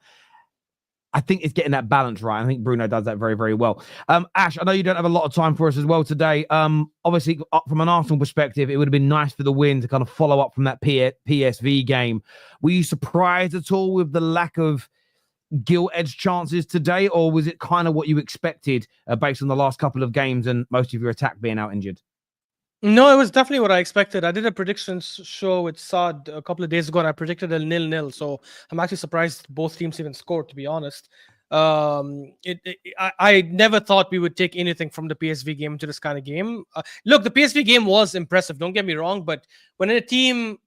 I think it's getting that balance right. I think Bruno does that very, very well. Ash, I know you don't have a lot of time for us as well today. Obviously, from an Arsenal perspective, it would have been nice for the win to kind of follow up from that PSV game. Were you surprised at all with the lack of gilt-edged chances today, or was it kind of what you expected based on the last couple of games and most of your attack being out injured? No, it was definitely what I expected. I did a predictions show with Saad a couple of days ago, and I predicted a 0-0. So I'm actually surprised both teams even scored, to be honest. I never thought we would take anything from the PSV game into this kind of game. Look, the PSV game was impressive, don't get me wrong, but when a team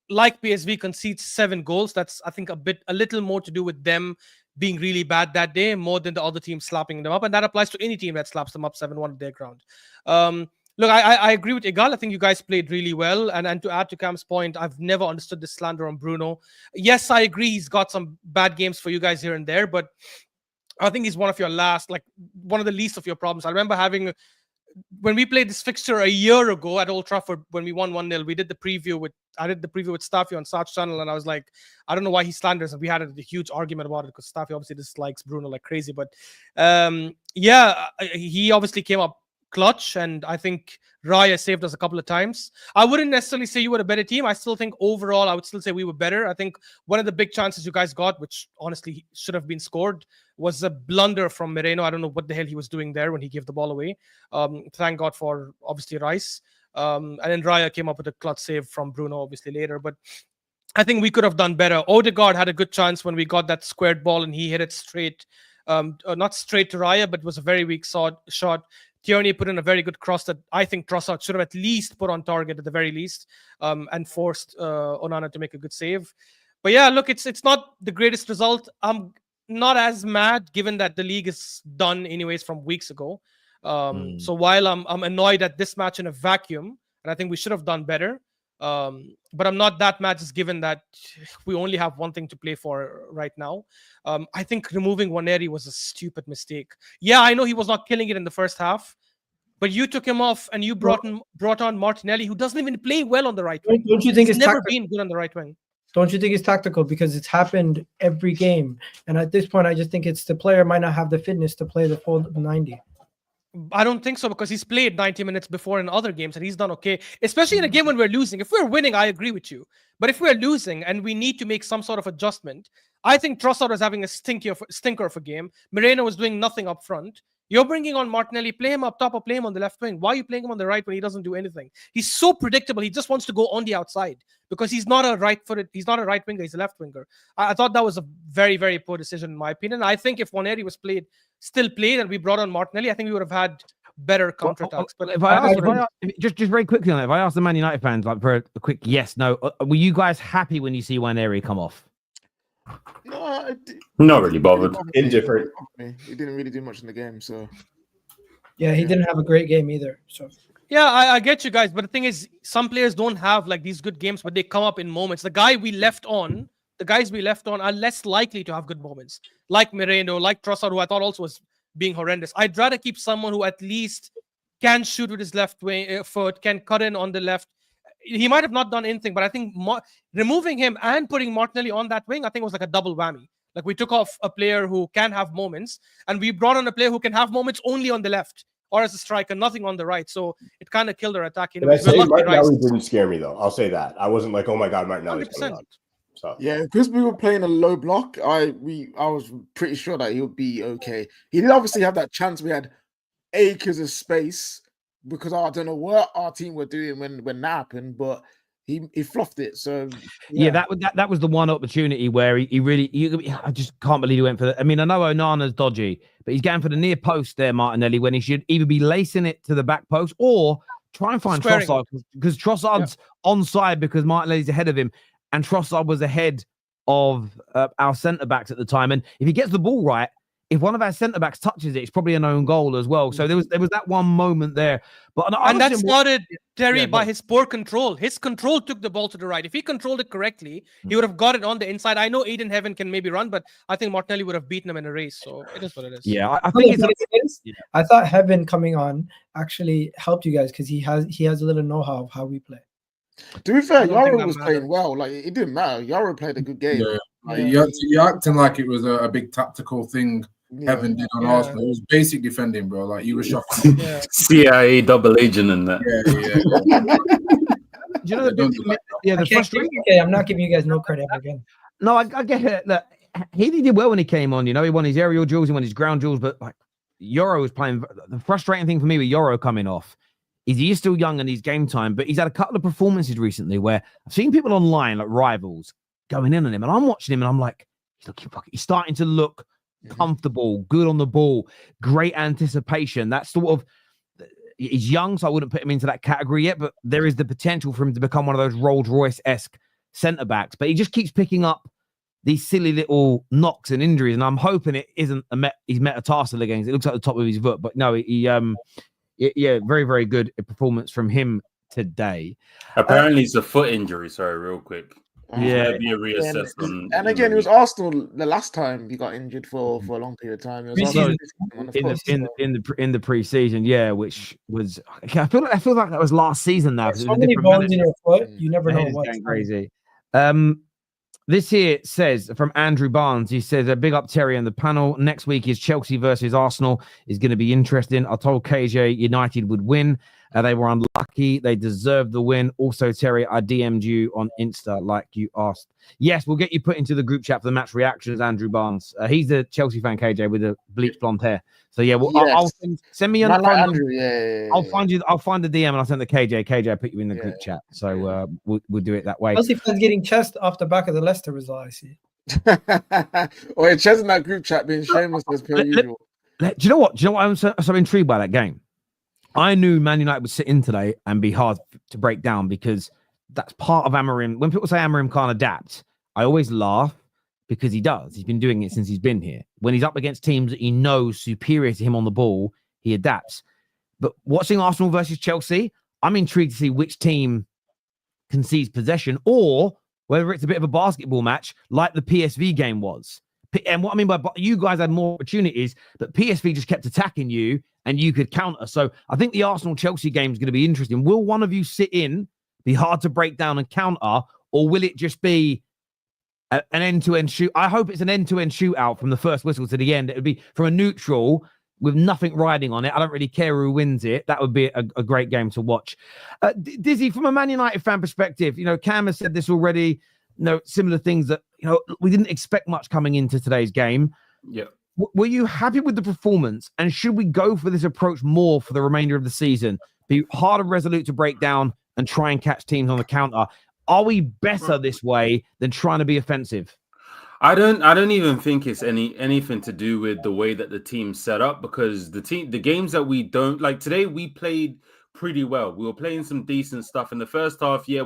like PSV concedes 7 goals, that's, I think, a little more to do with them being really bad that day, more than the other team slapping them up. And that applies to any team that slaps them up 7-1 at their ground. Look, I agree with Egal. I think you guys played really well. And to add to Cam's point, I've never understood the slander on Bruno. Yes, I agree he's got some bad games for you guys here and there, but I think he's one of the least of your problems. I remember when we played this fixture a year ago at Old Trafford, when we won 1-0, I did the preview with Staffy on Sarge channel, and I was like, I don't know why he slanders, and we had a huge argument about it because Staffy obviously dislikes Bruno like crazy. But yeah, he obviously came up clutch, and I think Raya saved us a couple of times. I wouldn't necessarily say you were a better team. I still think overall I would still say we were better. I think one of the big chances you guys got, which honestly should have been scored, was a blunder from Moreno. I don't know what the hell he was doing there when he gave the ball away. Thank God for obviously Rice. And then Raya came up with a clutch save from Bruno obviously later, but I think we could have done better. Odegaard had a good chance when we got that squared ball and he hit it straight, not straight to Raya, but was a very weak shot. Tierney put in a very good cross that I think Trossard should have at least put on target at the very least, and forced Onana to make a good save. But yeah, look, it's not the greatest result. I'm not as mad given that the league is done anyways from weeks ago. So while I'm annoyed at this match in a vacuum, and I think we should have done better, but I'm not that mad just given that we only have one thing to play for right now. I think removing Nwaneri was a stupid mistake. Yeah, I know he was not killing it in the first half, but you took him off and you brought on Martinelli, who doesn't even play well on the right wing. Don't you think He's it's never been good on the right wing? Don't you think it's tactical? Because it's happened every game. And at this point, I just think it's the player might not have the fitness to play the full 90. I don't think so, because he's played 90 minutes before in other games and he's done okay, especially in a game when we're losing. If we're winning, I agree with you. But if we're losing and we need to make some sort of adjustment, I think Trossard was having a stinker of a game. Moreno was doing nothing up front. You're bringing on Martinelli, play him up top or play him on the left wing. Why are you playing him on the right when he doesn't do anything? He's so predictable. He just wants to go on the outside because he's not a right-footed, he's not a right winger, he's a left winger. I thought that was a very, very poor decision in my opinion. I think if Nwaneri was still played and we brought on Martinelli, I think we would have had better counterattacks. But if I ask, just very quickly on that, if I ask the Man United fans like for a quick yes, no, were you guys happy when you see Nwaneri come off? No, not really bothered. Indifferent. He didn't really do much in the game, so yeah, he didn't have a great game either. So yeah, I get you guys, but the thing is, some players don't have like these good games, but they come up in moments. The guys we left on are less likely to have good moments, like Moreno, like Trossard, who I thought also was being horrendous. I'd rather keep someone who at least can shoot with his left foot, can cut in on the left. He might have not done anything, but I think removing him and putting Martinelli on that wing, I think was like a double whammy. Like we took off a player who can have moments, and we brought on a player who can have moments only on the left or as a striker, nothing on the right. So it kind of killed our attack. Martinelli didn't scare me though. I'll say that. I wasn't like, oh my god, Martinelli's coming on. So yeah, because we were playing a low block, I was pretty sure that he would be okay. He did obviously have that chance. We had acres of space because I don't know what our team were doing when that happened, but he fluffed it. So yeah, that was the one opportunity where he really I just can't believe he went for that. I mean, I know Onana's dodgy, but he's going for the near post there, Martinelli, when he should either be lacing it to the back post or try and find Squaring Trossard, because Trossard's onside because Martinelli's ahead of him, and Trossard was ahead of our centre backs at the time. And if he gets the ball right, if one of our centre backs touches it, it's probably an own goal as well. So there was that one moment there, but and that started Terry by his poor control. His control took the ball to the right. If he controlled it correctly, he would have got it on the inside. I know Aiden Heaven can maybe run, but I think Martinelli would have beaten him in a race. So it is what it is. Yeah, I think I thought Heaven coming on actually helped you guys because he has a little know-how of how we play. To be fair, Yaro was playing well. Like it didn't matter. Yaro played a good game. Yeah. Like, you're acting like it was a big tactical thing. Heaven did on Arsenal. It was basic defending, bro. Like you were shuffling. CIA double agent and that. Do you know the frustration? Okay, I'm not giving you guys no credit ever again. No, I get it. Look, he did well when he came on. You know, he won his aerial duels, he won his ground duels, but like Yoro was playing. The frustrating thing for me with Yoro coming off is he is still young and he's game time, but he's had a couple of performances recently where I've seen people online, like rivals, going in on him, and I'm watching him and I'm like, he's starting to look comfortable, good on the ball, great anticipation. That sort of, he's young, so I wouldn't put him into that category yet, but there is the potential for him to become one of those Rolls-Royce-esque centre backs. But he just keeps picking up these silly little knocks and injuries, and I'm hoping it isn't his metatarsal against. It looks like the top of his foot, but no, very, very good performance from him today. Apparently, it's a foot injury. Sorry, real quick. Yeah, be a reassessment. And again, it was Arsenal the last time he got injured for a long period of time. It was in the pre-season, yeah, which was I feel like that was last season now. So many bones in your foot, you never know what's going crazy. This here says from Andrew Barnes, he says, a big up Terry and the panel. Next week is Chelsea versus Arsenal. Is going to be interesting. I told KJ United would win. They were unlucky. They deserved the win. Also, Terry, I DM'd you on Insta like you asked. Yes, we'll get you put into the group chat for the match reactions, Andrew Barnes. He's the Chelsea fan, KJ, with the bleached blonde hair. So yeah, well, yes. I'll send me on the phone. Andrew, I'll find you. I'll find the DM and I'll send the KJ. KJ, I put you in the group chat. So we'll do it that way. Chelsea fans getting chest off the back of the Leicester result, I see. Or Ches in that group chat being shameless as per usual. Do you know what? I'm so intrigued by that game. I knew Man United would sit in today and be hard to break down because that's part of Amorim. When people say Amorim can't adapt, I always laugh because he does. He's been doing it since he's been here. When he's up against teams that he knows superior to him on the ball, he adapts. But watching Arsenal versus Chelsea, I'm intrigued to see which team concedes possession or whether it's a bit of a basketball match like the PSV game was. And what I mean by you guys had more opportunities, but PSV just kept attacking you and you could counter. So I think the Arsenal-Chelsea game is going to be interesting. Will one of you sit in, be hard to break down and counter, or will it just be an end-to-end shoot? I hope it's an end-to-end shootout from the first whistle to the end. It would be from a neutral with nothing riding on it. I don't really care who wins it. That would be a great game to watch. Deezy, from a Man United fan perspective, Cam has said this already, similar things that, we didn't expect much coming into today's game. Yeah. Were you happy with the performance? And should we go for this approach more for the remainder of the season? Be hard and resolute to break down and try and catch teams on the counter. Are we better this way than trying to be offensive? I don't even think it's anything to do with the way that the team's set up, because the games that we don't like today, we played pretty well. We were playing some decent stuff in the first half. Yeah,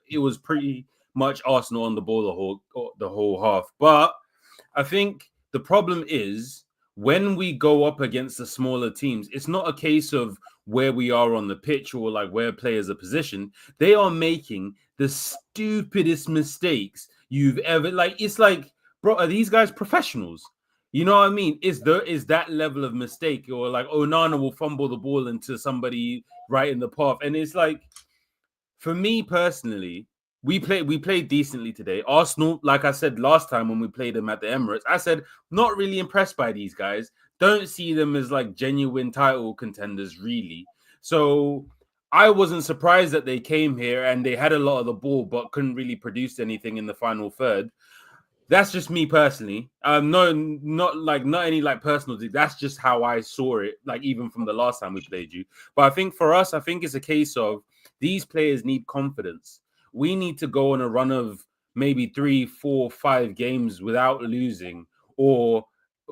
it was pretty much Arsenal on the ball the whole half. But I think the problem is when we go up against the smaller teams, it's not a case of where we are on the pitch or like where players are positioned. They are making the stupidest mistakes you've ever, it's like, bro, are these guys professionals? You know what I mean? Is that level of mistake, or like Onana will fumble the ball into somebody right in the path. And it's like, for me personally, we played decently today. Arsenal, like I said last time when we played them at the Emirates, I said, not really impressed by these guys. Don't see them as like genuine title contenders, really. So I wasn't surprised that they came here and they had a lot of the ball, but couldn't really produce anything in the final third. That's just me personally. Not any like personal thing. That's just how I saw it, like even from the last time we played you. But I think for us, it's a case of these players need confidence. we need to go on a run of maybe 3, 4, 5 games without losing, or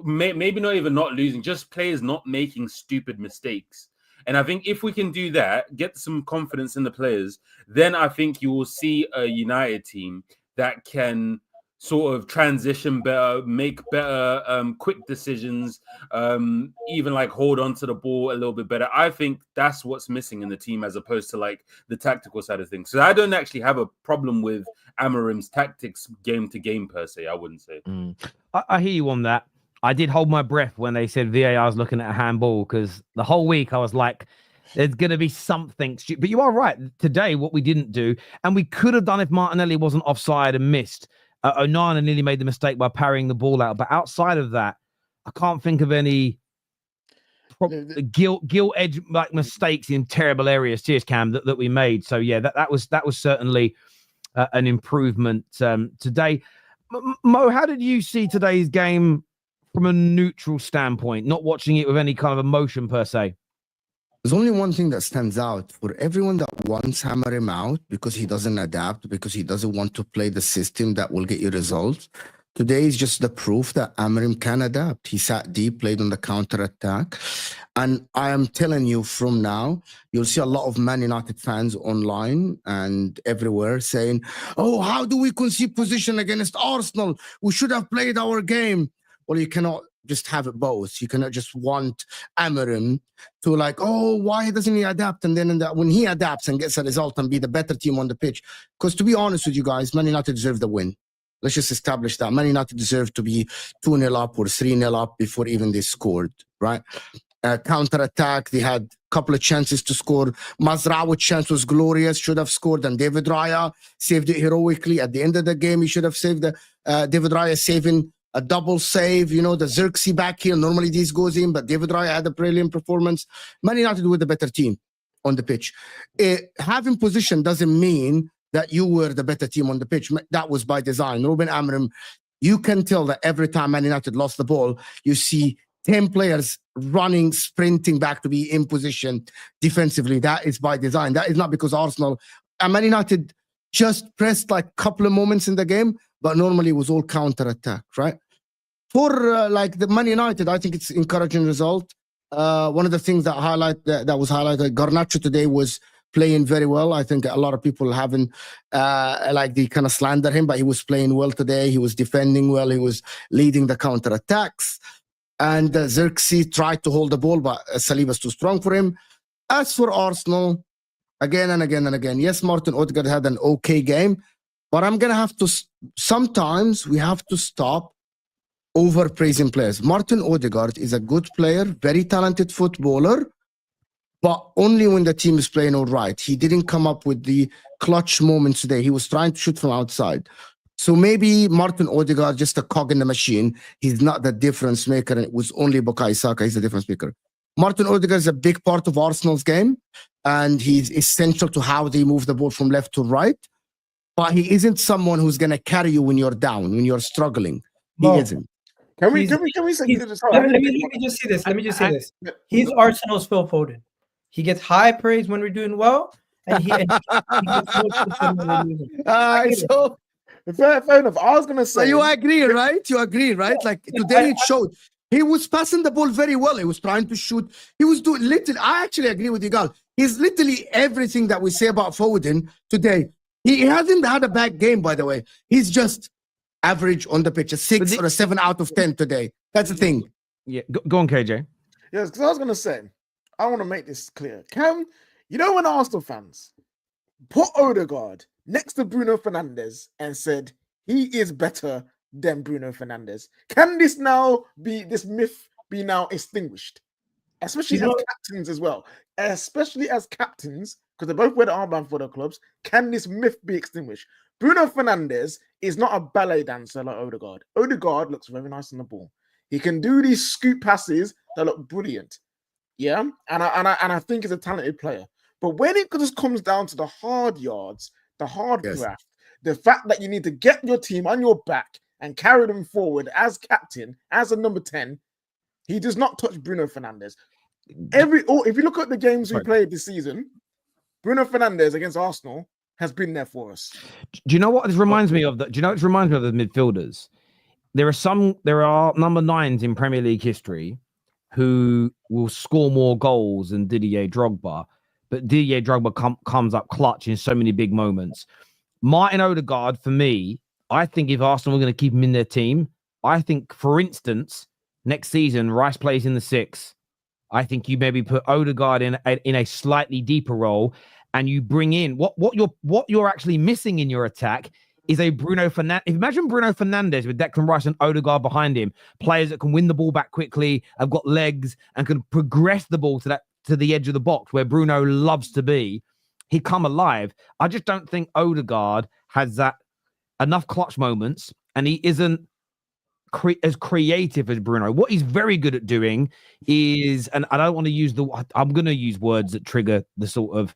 maybe not even not losing, just players not making stupid mistakes. And I think if we can do that, get some confidence in the players, then I think you will see a United team that can sort of transition better, make better quick decisions, even like hold on to the ball a little bit better. I think that's what's missing in the team as opposed to like the tactical side of things. So I don't actually have a problem with Amorim's tactics game to game per se, I wouldn't say. I hear you on that. I did hold my breath when they said VAR was looking at a handball, because the whole week I was like, there's going to be something stupid. But you are right. Today, what we didn't do, and we could have done if Martinelli wasn't offside and missed. Onana nearly made the mistake by parrying the ball out. But outside of that, I can't think of any gilt edge like mistakes in terrible areas. Cheers, Cam, that we made. So yeah, that was certainly an improvement today. Mo, how did you see today's game from a neutral standpoint, not watching it with any kind of emotion per se? There's only one thing that stands out for everyone that wants hammer him out because he doesn't adapt, because he doesn't want to play the system that will get you results. Today is just the proof that Amorim can adapt. He sat deep, played on the counter-attack. And I am telling you from now, you'll see a lot of Man United fans online and everywhere saying, oh, how do we concede position against Arsenal? We should have played our game. Well, you cannot just have it both. You cannot just want Amorim to like, oh, why doesn't he adapt? And then when he adapts and gets a result and be the better team on the pitch. Because to be honest with you guys, Man United deserve the win. Let's just establish that. Man United deserved to be 2-0 up or 3-0 up before even they scored, right? Counter-attack, they had a couple of chances to score. Mazraoui's chance was glorious, should have scored, and David Raya saved it heroically. At the end of the game, he should have saved David Raya saving a double save, the Xerxes back heel. Normally this goes in, but David Raya had a brilliant performance. Man United were the better team on the pitch. Having position doesn't mean that you were the better team on the pitch. That was by design. Ruben Amorim, you can tell that every time Man United lost the ball, you see 10 players running, sprinting back to be in position defensively. That is by design. That is not because Arsenal and Man United just pressed like a couple of moments in the game, but normally it was all counter-attack, right? For like the Man United, I think it's encouraging result. One of the things that was highlighted, Garnacho today was playing very well. I think a lot of people haven't they kind of slander him, but he was playing well today. He was defending well. He was leading the counter-attacks. And Xerxes tried to hold the ball, but Saliba's too strong for him. As for Arsenal, again and again and again, yes, Martin Odegaard had an okay game, but I'm going to have to, sometimes we have to stop over-praising players. Martin Odegaard is a good player, very talented footballer, but only when the team is playing all right. He didn't come up with the clutch moments today. He was trying to shoot from outside. So maybe Martin Odegaard, just a cog in the machine. He's not the difference maker, and it was only Bukayo Saka. He's the difference maker. Martin Odegaard is a big part of Arsenal's game, and he's essential to how they move the ball from left to right. But he isn't someone who's going to carry you when you're down, when you're struggling. He isn't. Can we say this? Let me just say this. Let me just say this. He's Arsenal's Phil Foden. He gets high praise when we're doing well, and he gets low praise when we're losing. So fair enough. I was gonna say, you agree, right? You agree, right? Like today, it showed he was passing the ball very well. He was trying to shoot. He was doing little. I actually agree with Egal. He's literally everything that we say about Foden today. He hasn't had a bad game, by the way. He's just average on the pitch, a 6 or a 7 out of 10 today. That's the thing. Yeah, go on, KJ. Yes, because I was gonna say, I want to make this clear. When Arsenal fans put Odegaard next to Bruno Fernandes and said he is better than Bruno Fernandes, can this myth be now extinguished? Especially as captains as well. Especially as captains, because they both wear the armband for their clubs. Can this myth be extinguished? Bruno Fernandes is not a ballet dancer like Odegaard. Odegaard looks very nice on the ball. He can do these scoop passes that look brilliant. Yeah, and I think he's a talented player. But when it just comes down to the hard yards, the hard graft, the fact that you need to get your team on your back and carry them forward as captain, as a number 10, he does not touch Bruno Fernandes. If you look at the games we played this season, Bruno Fernandes against Arsenal has been there for us. Do you know what this reminds me of? Do you know what it reminds me of the midfielders? There are number 9s in Premier League history who will score more goals than Didier Drogba, but Didier Drogba comes up clutch in so many big moments. Martin Odegaard, for me, I think if Arsenal were going to keep him in their team, I think, for instance, next season, Rice plays in the 6. I think you maybe put Odegaard in a slightly deeper role, and you bring in what you're actually missing in your attack is a Bruno Fernandes. Imagine Bruno Fernandes with Declan Rice and Odegaard behind him, players that can win the ball back quickly, have got legs, and can progress the ball to the edge of the box where Bruno loves to be. He'd come alive. I just don't think Odegaard has that enough clutch moments, and he isn't as creative as Bruno. What he's very good at doing is, and I don't want to use I'm going to use words that trigger the sort of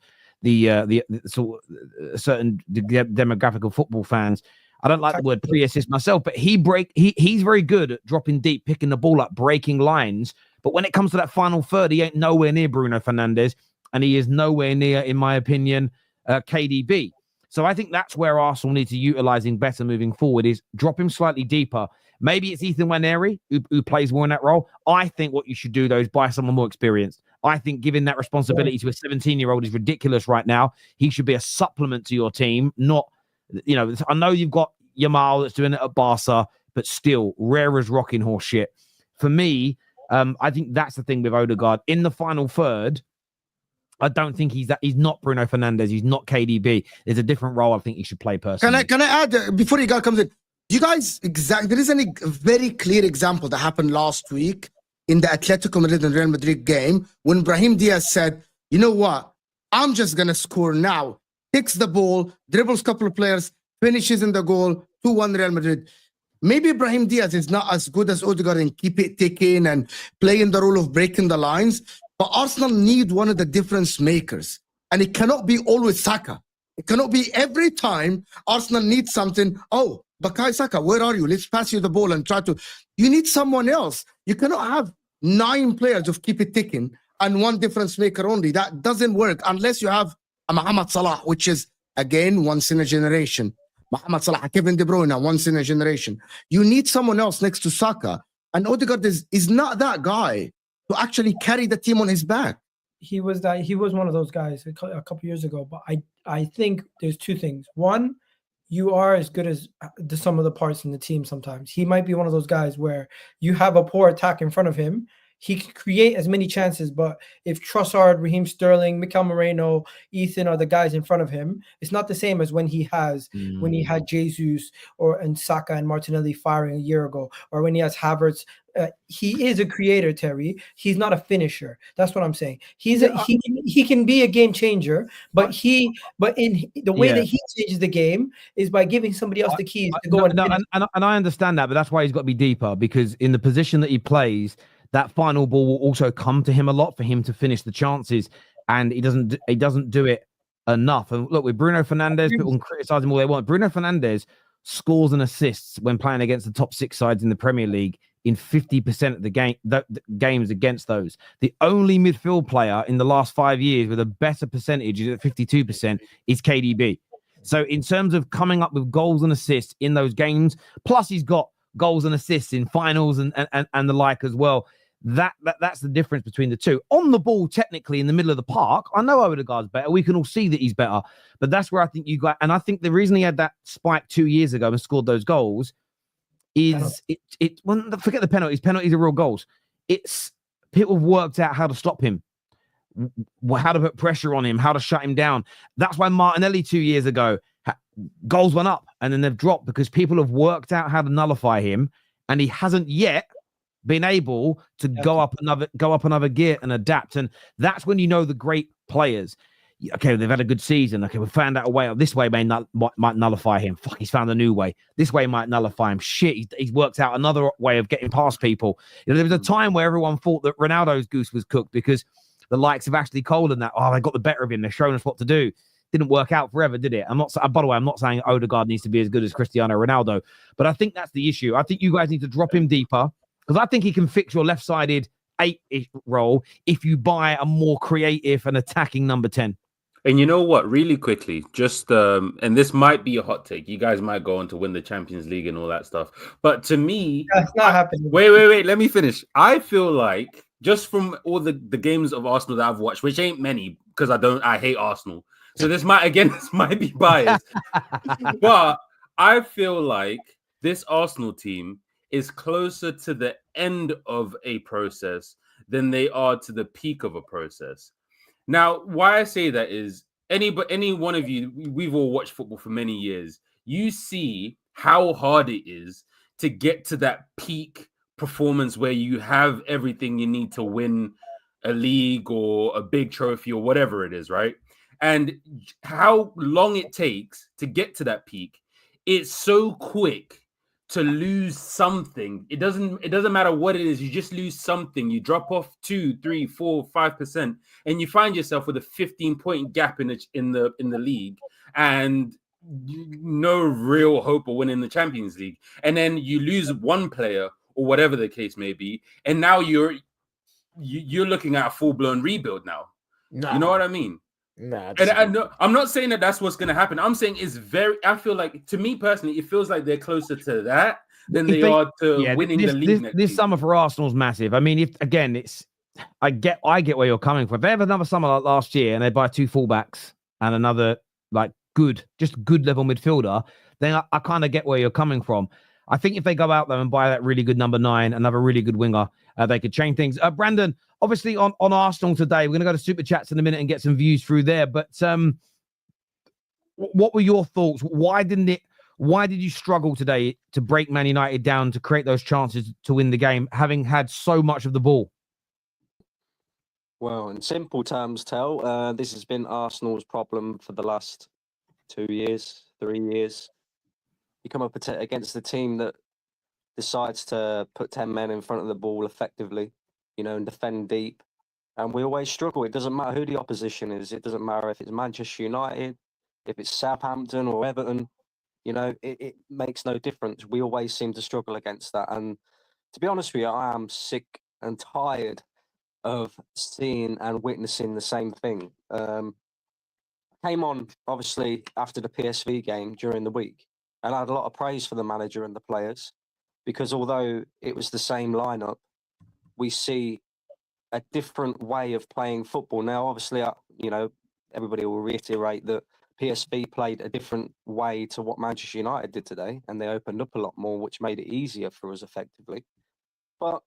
certain demographic of football fans. I don't like the word pre-assist myself, but he's very good at dropping deep, picking the ball up, breaking lines. But when it comes to that final third, he ain't nowhere near Bruno Fernandes, and he is nowhere near, in my opinion, KDB. So I think that's where Arsenal need to utilize him better moving forward, is drop him slightly deeper. Maybe it's Ethan Nwaneri who plays more in that role. I think what you should do, though, is buy someone more experienced. I think giving that responsibility to a 17-year-old is ridiculous right now. He should be a supplement to your team, not, I know you've got Yamal that's doing it at Barca, but still, rare as rocking horse shit. For me, I think that's the thing with Odegaard. In the final third, I don't think he's not Bruno Fernandes. He's not KDB. There's a different role I think he should play personally. Can I add, before Egal comes in, you guys, there is a very clear example that happened last week in the Atletico Madrid and Real Madrid game when Brahim Diaz said, you know what, I'm just going to score now. Takes the ball, dribbles a couple of players, finishes in the goal, 2-1 Real Madrid. Maybe Brahim Diaz is not as good as Odegaard and keep it ticking and playing the role of breaking the lines, but Arsenal need one of the difference makers. And it cannot be always Saka. It cannot be every time Arsenal needs something, oh, Bukayo Saka, where are you? Let's pass you the ball and try to... You need someone else. You cannot have 9 players of keep it ticking and one difference maker only. That doesn't work unless you have a Mohamed Salah, which is, again, once in a generation. Mohamed Salah, Kevin De Bruyne, once in a generation. You need someone else next to Saka. And Odegaard is not that guy to actually carry the team on his back. He was one of those guys a couple years ago. But I think there's 2 things. One, you are as good as the sum of the parts in the team sometimes. He might be one of those guys where you have a poor attack in front of him. He can create as many chances, but if Trossard, Raheem Sterling, Mikel Moreno, Ethan are the guys in front of him, it's not the same as when he had Jesus and Saka and Martinelli firing a year ago, or when he has Havertz. He is a creator, Terry. He's not a finisher. That's what I'm saying. He can be a game changer, but in the way that he changes the game is by giving somebody else the keys to go and I understand that, but that's why he's got to be deeper, because in the position that he plays, that final ball will also come to him a lot for him to finish the chances, and he doesn't do it enough. And look, with Bruno Fernandes, people can criticize him all they want. Bruno Fernandes scores and assists when playing against the top 6 sides in the Premier League in 50% of the games against those. The only midfield player in the last 5 years with a better percentage at 52% is KDB. So in terms of coming up with goals and assists in those games, plus he's got goals and assists in finals and the like as well. That's the difference between the two. On the ball, technically, in the middle of the park, I know Odegaard's better. We can all see that he's better. But that's where I think you got... And I think the reason he had that spike 2 years ago and scored those goals is... forget the penalties. Penalties are real goals. It's... People have worked out how to stop him, how to put pressure on him, how to shut him down. That's why Martinelli 2 years ago, goals went up and then they've dropped, because people have worked out how to nullify him, and he hasn't yet been able to go up another gear and adapt. And that's when you know the great players. Okay, they've had a good season. Okay, we found out a way. This way might nullify him. Fuck, he's found a new way. This way might nullify him. Shit, he's worked out another way of getting past people. There was a time where everyone thought that Ronaldo's goose was cooked because the likes of Ashley Cole and that, they got the better of him. They're showing us what to do. Didn't work out forever, did it? By the way, I'm not saying Odegaard needs to be as good as Cristiano Ronaldo, but I think that's the issue. I think you guys need to drop him deeper, because I think he can fix your left-sided 8 role if you buy a more creative and attacking number 10. And you know what? Really quickly, just and this might be a hot take. You guys might go on to win the Champions League and all that stuff. But to me, That's not happening. wait. Let me finish. I feel like just from all the games of Arsenal that I've watched, which ain't many, because I hate Arsenal. So this might be biased, but I feel like this Arsenal team is closer to the end of a process than they are to the peak of a process. Now, why I say that is any one of you, we've all watched football for many years. You see how hard it is to get to that peak performance where you have everything you need to win a league or a big trophy or whatever it is, right? And how long it takes to get to that peak. It's so quick to lose something. It doesn't matter what it is. You just lose something. You drop off 2, 3, 4, 5%, and you find yourself with a 15-point gap in the league, and no real hope of winning the Champions League. And then you lose one player or whatever the case may be, and now you're looking at a full-blown rebuild now. Nah. You know what I mean? Nah. And I'm not saying that that's what's going to happen. I'm saying I feel like, to me personally, it feels like they're closer to that than they are to winning the league next this season. summer for Arsenal's massive. I mean, I get where you're coming from. If they have another summer like last year and they buy 2 fullbacks and another good level midfielder, then I kind of get where you're coming from. I think if they go out there and buy that really good number 9, another really good winger, they could change things. Brandon, obviously on Arsenal today, we're going to go to Super Chats in a minute and get some views through there. But what were your thoughts? Why did you struggle today to break Man United down, to create those chances to win the game, having had so much of the ball? Well, in simple terms, this has been Arsenal's problem for the last 2 years, 3 years. You come up against the team that decides to put 10 men in front of the ball effectively, and defend deep. And we always struggle. It doesn't matter who the opposition is. It doesn't matter if it's Manchetser United, if it's Southampton or Everton. It makes no difference. We always seem to struggle against that. And to be honest with you, I am sick and tired of seeing and witnessing the same thing. Came on, obviously, after the PSV game during the week, and I had a lot of praise for the manager and the players, because although it was the same lineup, we see a different way of playing football. Now, obviously, everybody will reiterate that PSV played a different way to what Manchester United did today, and they opened up a lot more, which made it easier for us effectively. But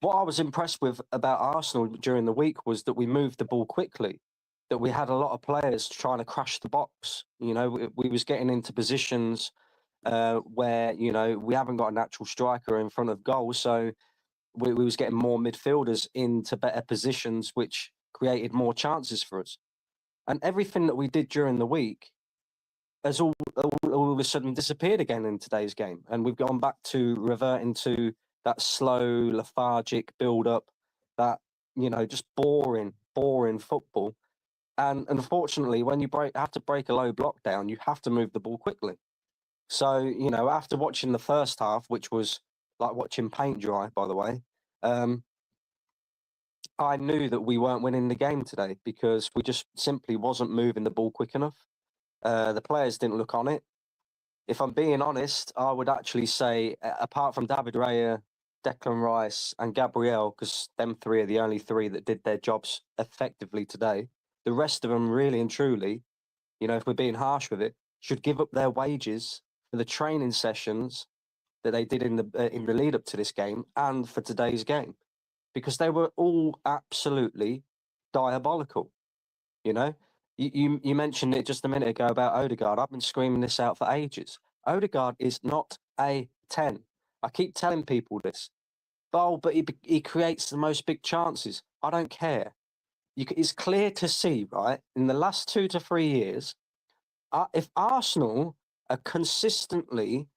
what I was impressed with about Arsenal during the week was that we moved the ball quickly, that we had a lot of players trying to crash the box. We was getting into positions where, we haven't got a natural striker in front of goal, so we was getting more midfielders into better positions, which created more chances for us. And everything that we did during the week has all of a sudden disappeared again in today's game. And we've gone back to reverting to that slow, lethargic build-up, that, just boring football. And unfortunately, when you have to break a low block down, you have to move the ball quickly. So, after watching the first half, which was like watching paint dry, by the way, I knew that we weren't winning the game today because we just simply wasn't moving the ball quick enough. The players didn't look on it. If I'm being honest, I would actually say, apart from David Raya, Declan Rice and Gabriel, because them 3 are the only 3 that did their jobs effectively today, the rest of them really and truly, if we're being harsh with it, should give up their wages for the training sessions that they did in the lead up to this game and for today's game, because they were all absolutely diabolical. You mentioned it just a minute ago about Odegaard. I've been screaming this out for ages. Odegaard is not a 10. I keep telling people this. But he creates the most big chances. I don't care. It's clear to see, right, in the last 2 to 3 years, if Arsenal are consistently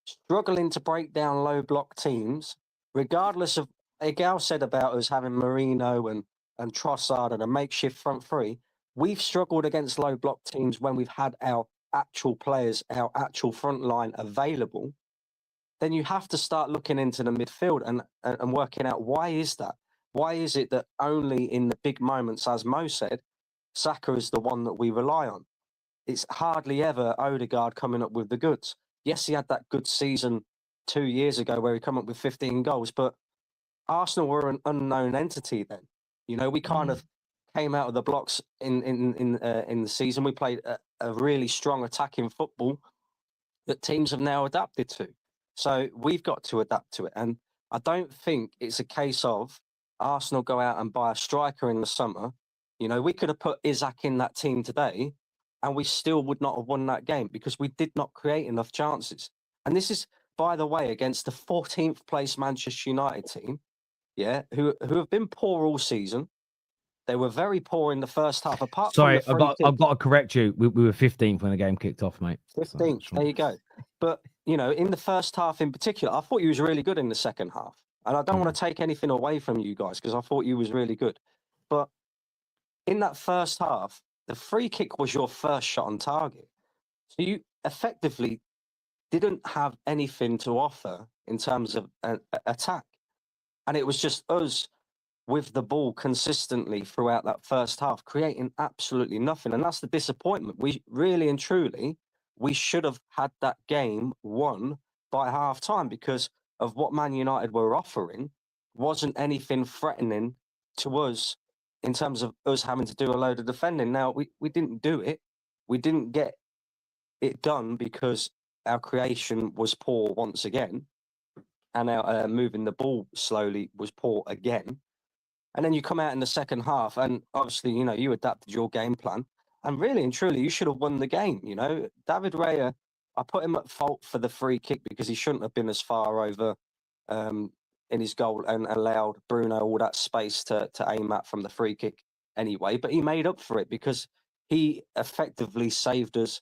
struggling to break down low block teams, regardless of, Egal said about us having Marino and Trossard and a makeshift front 3, we've struggled against low block teams when we've had our actual players, our actual front line available. Then you have to start looking into the midfield and working out, why is that? Why is it that only in the big moments, as Mo said, Saka is the one that we rely on. It's hardly ever Odegaard coming up with the goods. Yes, he had that good season 2 years ago where he came up with 15 goals, but Arsenal were an unknown entity then. You know, we kind of came out of the blocks in the season. We played a really strong attacking football that teams have now adapted to. So we've got to adapt to it. And I don't think it's a case of Arsenal go out and buy a striker in the summer. You know, we could have put Isak in that team today and we still would not have won that game because we did not create enough chances. And this is, by the way, against the 14th place Manchetser United team, who have been poor all season. They were very poor in the first half. Apart Sorry, from the I've got to correct you. We were 15th when the game kicked off, mate. 15th. So, there you go. But, you know, in the first half in particular, I thought you was really good in the second half. And I don't want to take anything away from you guys because I thought you was really good. But in that first half, the free kick was your first shot on target. So you effectively didn't have anything to offer in terms of an attack. And it was just us with the ball consistently throughout that first half, creating absolutely nothing. And that's the disappointment. We really and truly, we should have had that game won by half time because of what Man United were offering wasn't anything threatening to us in terms of us having to do a load of defending. Now, we didn't do it. We didn't get it done because our creation was poor once again. And our moving the ball slowly was poor again. And then you come out in the second half and obviously, you know, you adapted your game plan. And really and truly, you should have won the game, you know. David Raya, I put him at fault for the free kick because he shouldn't have been as far over in his goal and allowed Bruno all that space to aim at from the free kick anyway. But he made up for it because he effectively saved us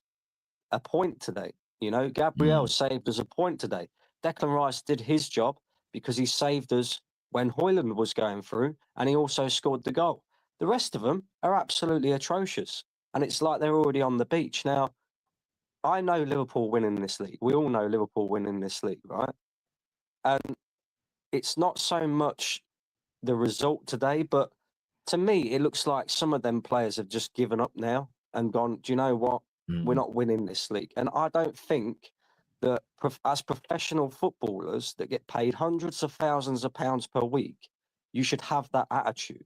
a point today. You know, Gabriel saved us a point today. Declan Rice did his job because he saved us when Hojlund was going through, and he also scored the goal. The rest of them are absolutely atrocious, and it's like they're already on the beach. Now, I know Liverpool winning this league. We all know Liverpool winning this league, right? And it's not so much the result today, but to me, it looks like some of them players have just given up now and gone, do you know what? We're not winning this league. And I don't think that as professional footballers that get paid hundreds of thousands of pounds per week, you should have that attitude.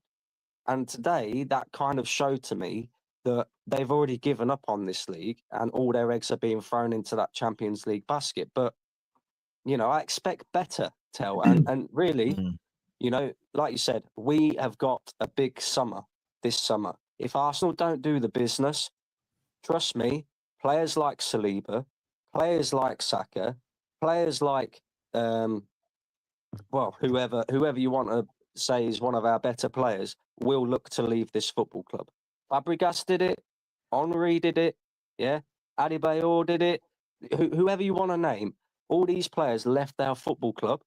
And today, that kind of showed to me that they've already given up on this league and all their eggs are being thrown into that Champions League basket. But, you know, I expect better, Tel. And really, you know, like you said, we have got a big summer this summer. If Arsenal don't do the business, trust me, players like Saliba, players like Saka, players like, whoever you want to say is one of our better players, will look to leave this football club. Fabregas did it. Henry did it. Yeah. Adebayor did it. Whoever you want to name, all these players left our football club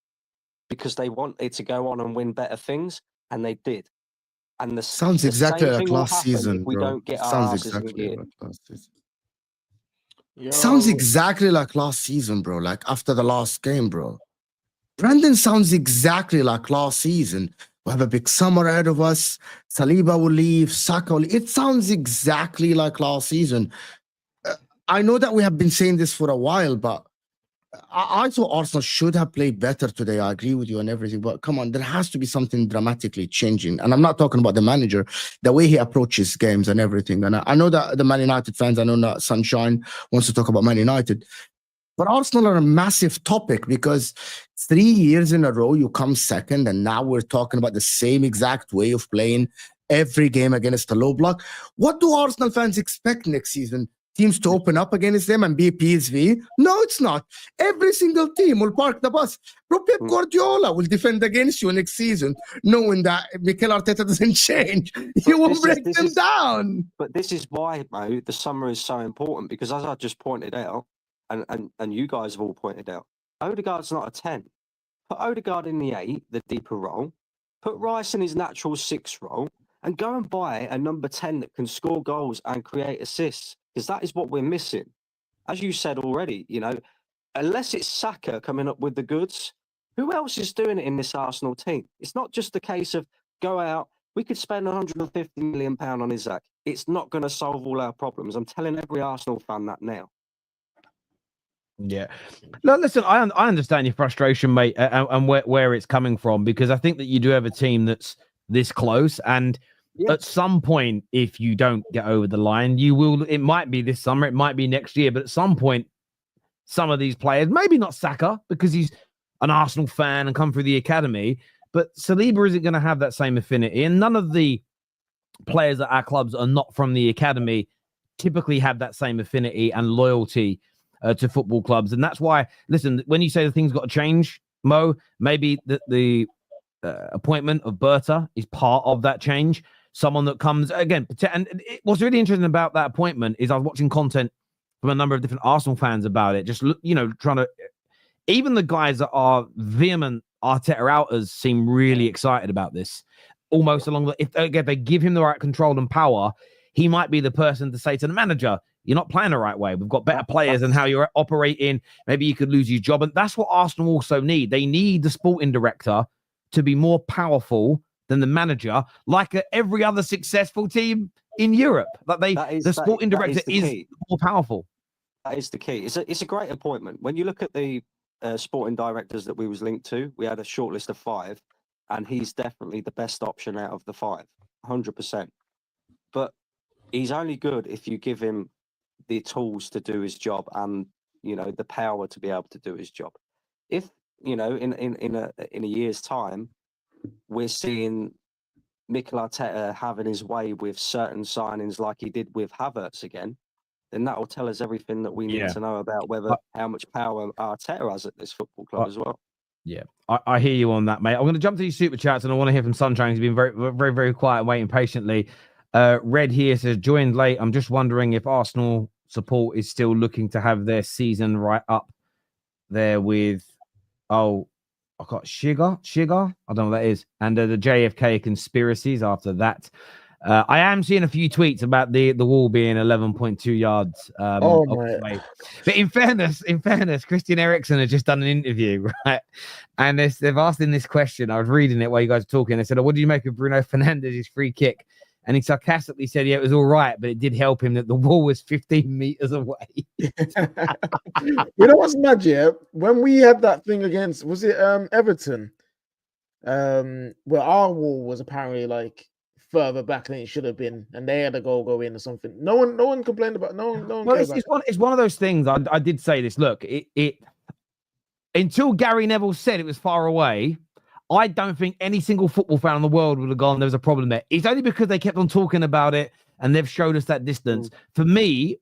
because they wanted to go on and win better things, and they did. And sounds exactly like last season, if we don't get our asses in gear. Sounds exactly like last season, bro. Like after the last game, bro. Brandon sounds exactly like last season. We have a big summer ahead of us. Saliba will leave. Saka will leave. It sounds exactly like last season. I know that we have been saying this for a while, but I thought Arsenal should have played better today. I agree with you on everything, but come on, there has to be something dramatically changing. And I'm not talking about the manager, the way he approaches games and everything. And I know that the Man United fans, I know that Sunshine wants to talk about Man United, but Arsenal are a massive topic because 3 years in a row, you come second, and now we're talking about the same exact way of playing every game against the low block. What do Arsenal fans expect next season? Teams to open up against them and be a PSV? No, it's not. Every single team will park the bus. Pep Guardiola will defend against you next season, knowing that Mikel Arteta doesn't change. He will break them down. But this is why, Mo, the summer is so important, because as I just pointed out, and you guys have all pointed out, Odegaard's not a 10. Put Odegaard in the 8, the deeper role. Put Rice in his natural 6 role, and go and buy a number 10 that can score goals and create assists. Because that is what we're missing. As you said already, you know, unless it's Saka coming up with the goods, who else is doing it in this Arsenal team? It's not just the case of go out, We could spend £150 million on Isaac. It's not going to solve all our problems. I'm telling every Arsenal fan that now. Yeah. No, listen, I understand your frustration, mate, and where it's coming from, because I think that you do have a team that's this close, and at some point, if you don't get over the line, you will. It might be this summer, it might be next year, but at some point, some of these players, maybe not Saka because he's an Arsenal fan and come through the academy, but Saliba isn't going to have that same affinity, and none of the players at our clubs are not from the academy typically have that same affinity and loyalty to football clubs. And that's why, listen, when you say the thing's got to change, Mo, maybe the appointment of Berta is part of that change. Someone that comes, again, and what's really interesting about that appointment is I was watching content from a number of different Arsenal fans about it, just, you know, trying to, even the guys that are vehement Arteta outers seem really excited about this. Almost along the, if they give him the right control and power, he might be the person to say to the manager, you're not playing the right way. We've got better players and how you're operating. Maybe you could lose your job. And that's what Arsenal also need. They need the sporting director to be more powerful than the manager, like every other successful team in Europe. Like the sporting director is more powerful. That is the key. It's a great appointment. When you look at the sporting directors that we was linked to, we had a short list of 5, and he's definitely the best option out of the 5, 100%. But he's only good if you give him the tools to do his job and, you know, the power to be able to do his job. If, you know, in a year's time, we're seeing Mikel Arteta having his way with certain signings like he did with Havertz again, then that will tell us everything that we need to know about how much power Arteta has at this football club as well. Yeah, I hear you on that, mate. I'm going to jump to these super chats, and I want to hear from Sunshine. He's been very, very, very quiet and waiting patiently. Red here says, joined late. I'm just wondering if Arsenal support is still looking to have their season right up there with, I got Shiga. I don't know what that is. And the JFK conspiracies after that. I am seeing a few tweets about the wall being 11.2 yards. Away. But in fairness, Christian Eriksen has just done an interview, right? And they've asked him this question. I was reading it while you guys were talking. They said, what do you make of Bruno Fernandes's free kick? And he sarcastically said, yeah, it was all right, but it did help him that the wall was 15 meters away. You know what's mad, yeah? When we had that thing against, was it Everton? Where our wall was apparently like further back than it should have been, and they had a goal go in or something. No one complained about. No one. Well, it's one of those things. I did say this. Look, it until Gary Neville said it was far away, I don't think any single football fan in the world would have gone, there was a problem there. It's only because they kept on talking about it and they've showed us that distance. For me,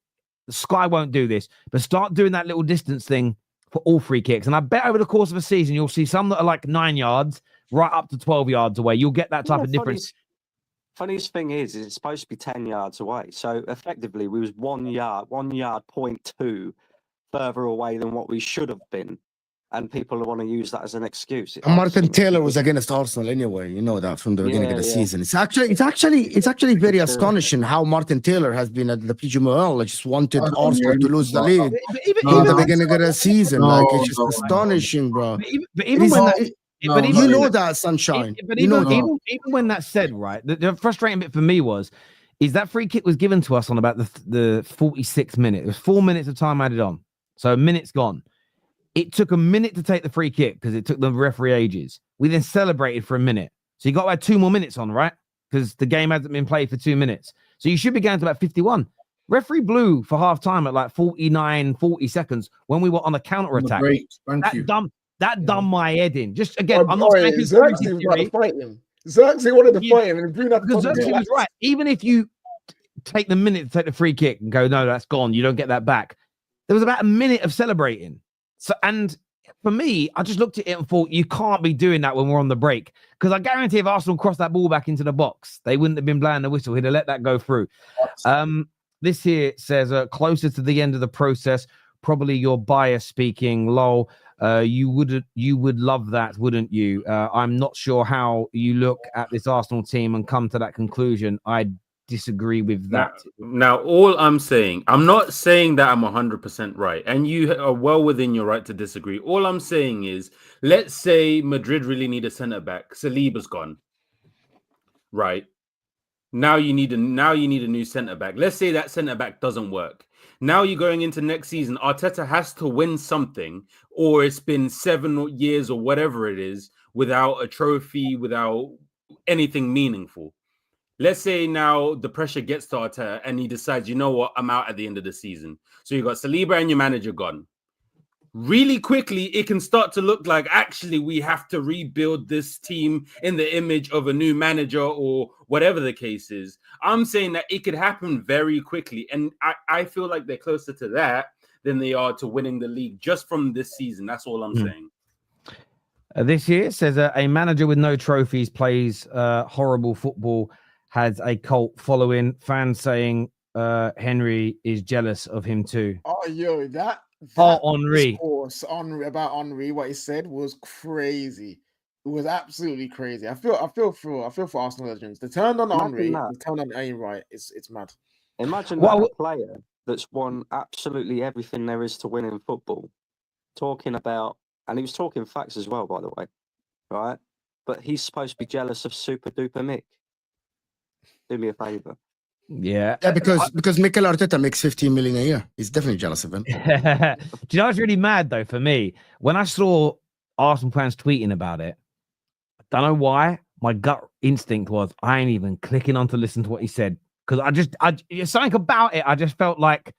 Sky won't do this, but start doing that little distance thing for all free kicks. And I bet over the course of a season, you'll see some that are like 9 yards, right up to 12 yards away. You'll get that type of difference. Funniest thing is it's supposed to be 10 yards away. So effectively, we was 1 yard, 0.2 further away than what we should have been. And people want to use that as an excuse. And Martin Taylor was against Arsenal anyway. You know that from the beginning of the season. It's actually very astonishing how Martin Taylor has been at the PGMOL. I just wanted Arsenal to lose the league from the beginning of the season. It's just astonishing, bro. But even you know that, Sunshine. Even when that's said, right, the frustrating bit for me is that free kick was given to us on about the 46th minute. It was 4 minutes of time added on. So a minute's gone. It took a minute to take the free kick because it took the referee ages. We then celebrated for a minute. So you got about 2 more minutes on, right? Because the game hasn't been played for 2 minutes. So you should be going to about 51. Referee blew for half time at like 40 seconds when we were on a counter attack. That done my head in. Just again, I'm not saying Xerxes wanted to fight him. Xerxes wanted to fight him, and Bruno was right. Even if you take the minute to take the free kick and go, no, that's gone, you don't get that back. There was about a minute of celebrating. So, and for me, I just looked at it and thought, you can't be doing that when we're on the break. Because I guarantee if Arsenal crossed that ball back into the box, they wouldn't have been blowing the whistle. He'd have let that go through. This here says, closer to the end of the process, probably your bias speaking, lol. You would love that, wouldn't you? I'm not sure how you look at this Arsenal team and come to that conclusion. I disagree with that. Now, all I'm saying, I'm not saying that I'm 100% right, and you are well within your right to disagree. All I'm saying is, let's say Madrid really need a centre back. Saliba's gone. right? Now you need a new centre back. Let's say that centre back doesn't work. Now you're going into next season. Arteta has to win something, or it's been 7 years or whatever it is without a trophy, without anything meaningful. Let's say now the pressure gets to Arteta and he decides, you know what, I'm out at the end of the season. So you got Saliba and your manager gone. Really quickly, it can start to look like actually we have to rebuild this team in the image of a new manager or whatever the case is. I'm saying that it could happen very quickly. And I feel like they're closer to that than they are to winning the league just from this season. That's all I'm saying. This year says a manager with no trophies plays horrible football, has a cult following. Fans saying Henry is jealous of him too. Oh, yo, that Henry. Discourse about Henry, what he said was crazy. It was absolutely crazy. I feel for Arsenal legends. The turn on Henry, the turn on Aimright, it's mad. Imagine that a player that's won absolutely everything there is to win in football, talking about, and he was talking facts as well, by the way, right? But he's supposed to be jealous of Super Duper Mick. Do me a favour. Yeah, because Mikel Arteta makes 15 million a year. He's definitely jealous of him. Do you know what's really mad though for me? When I saw Arsenal fans tweeting about it, I don't know why. My gut instinct was I ain't even clicking on to listen to what he said because there's something about it. I just felt like,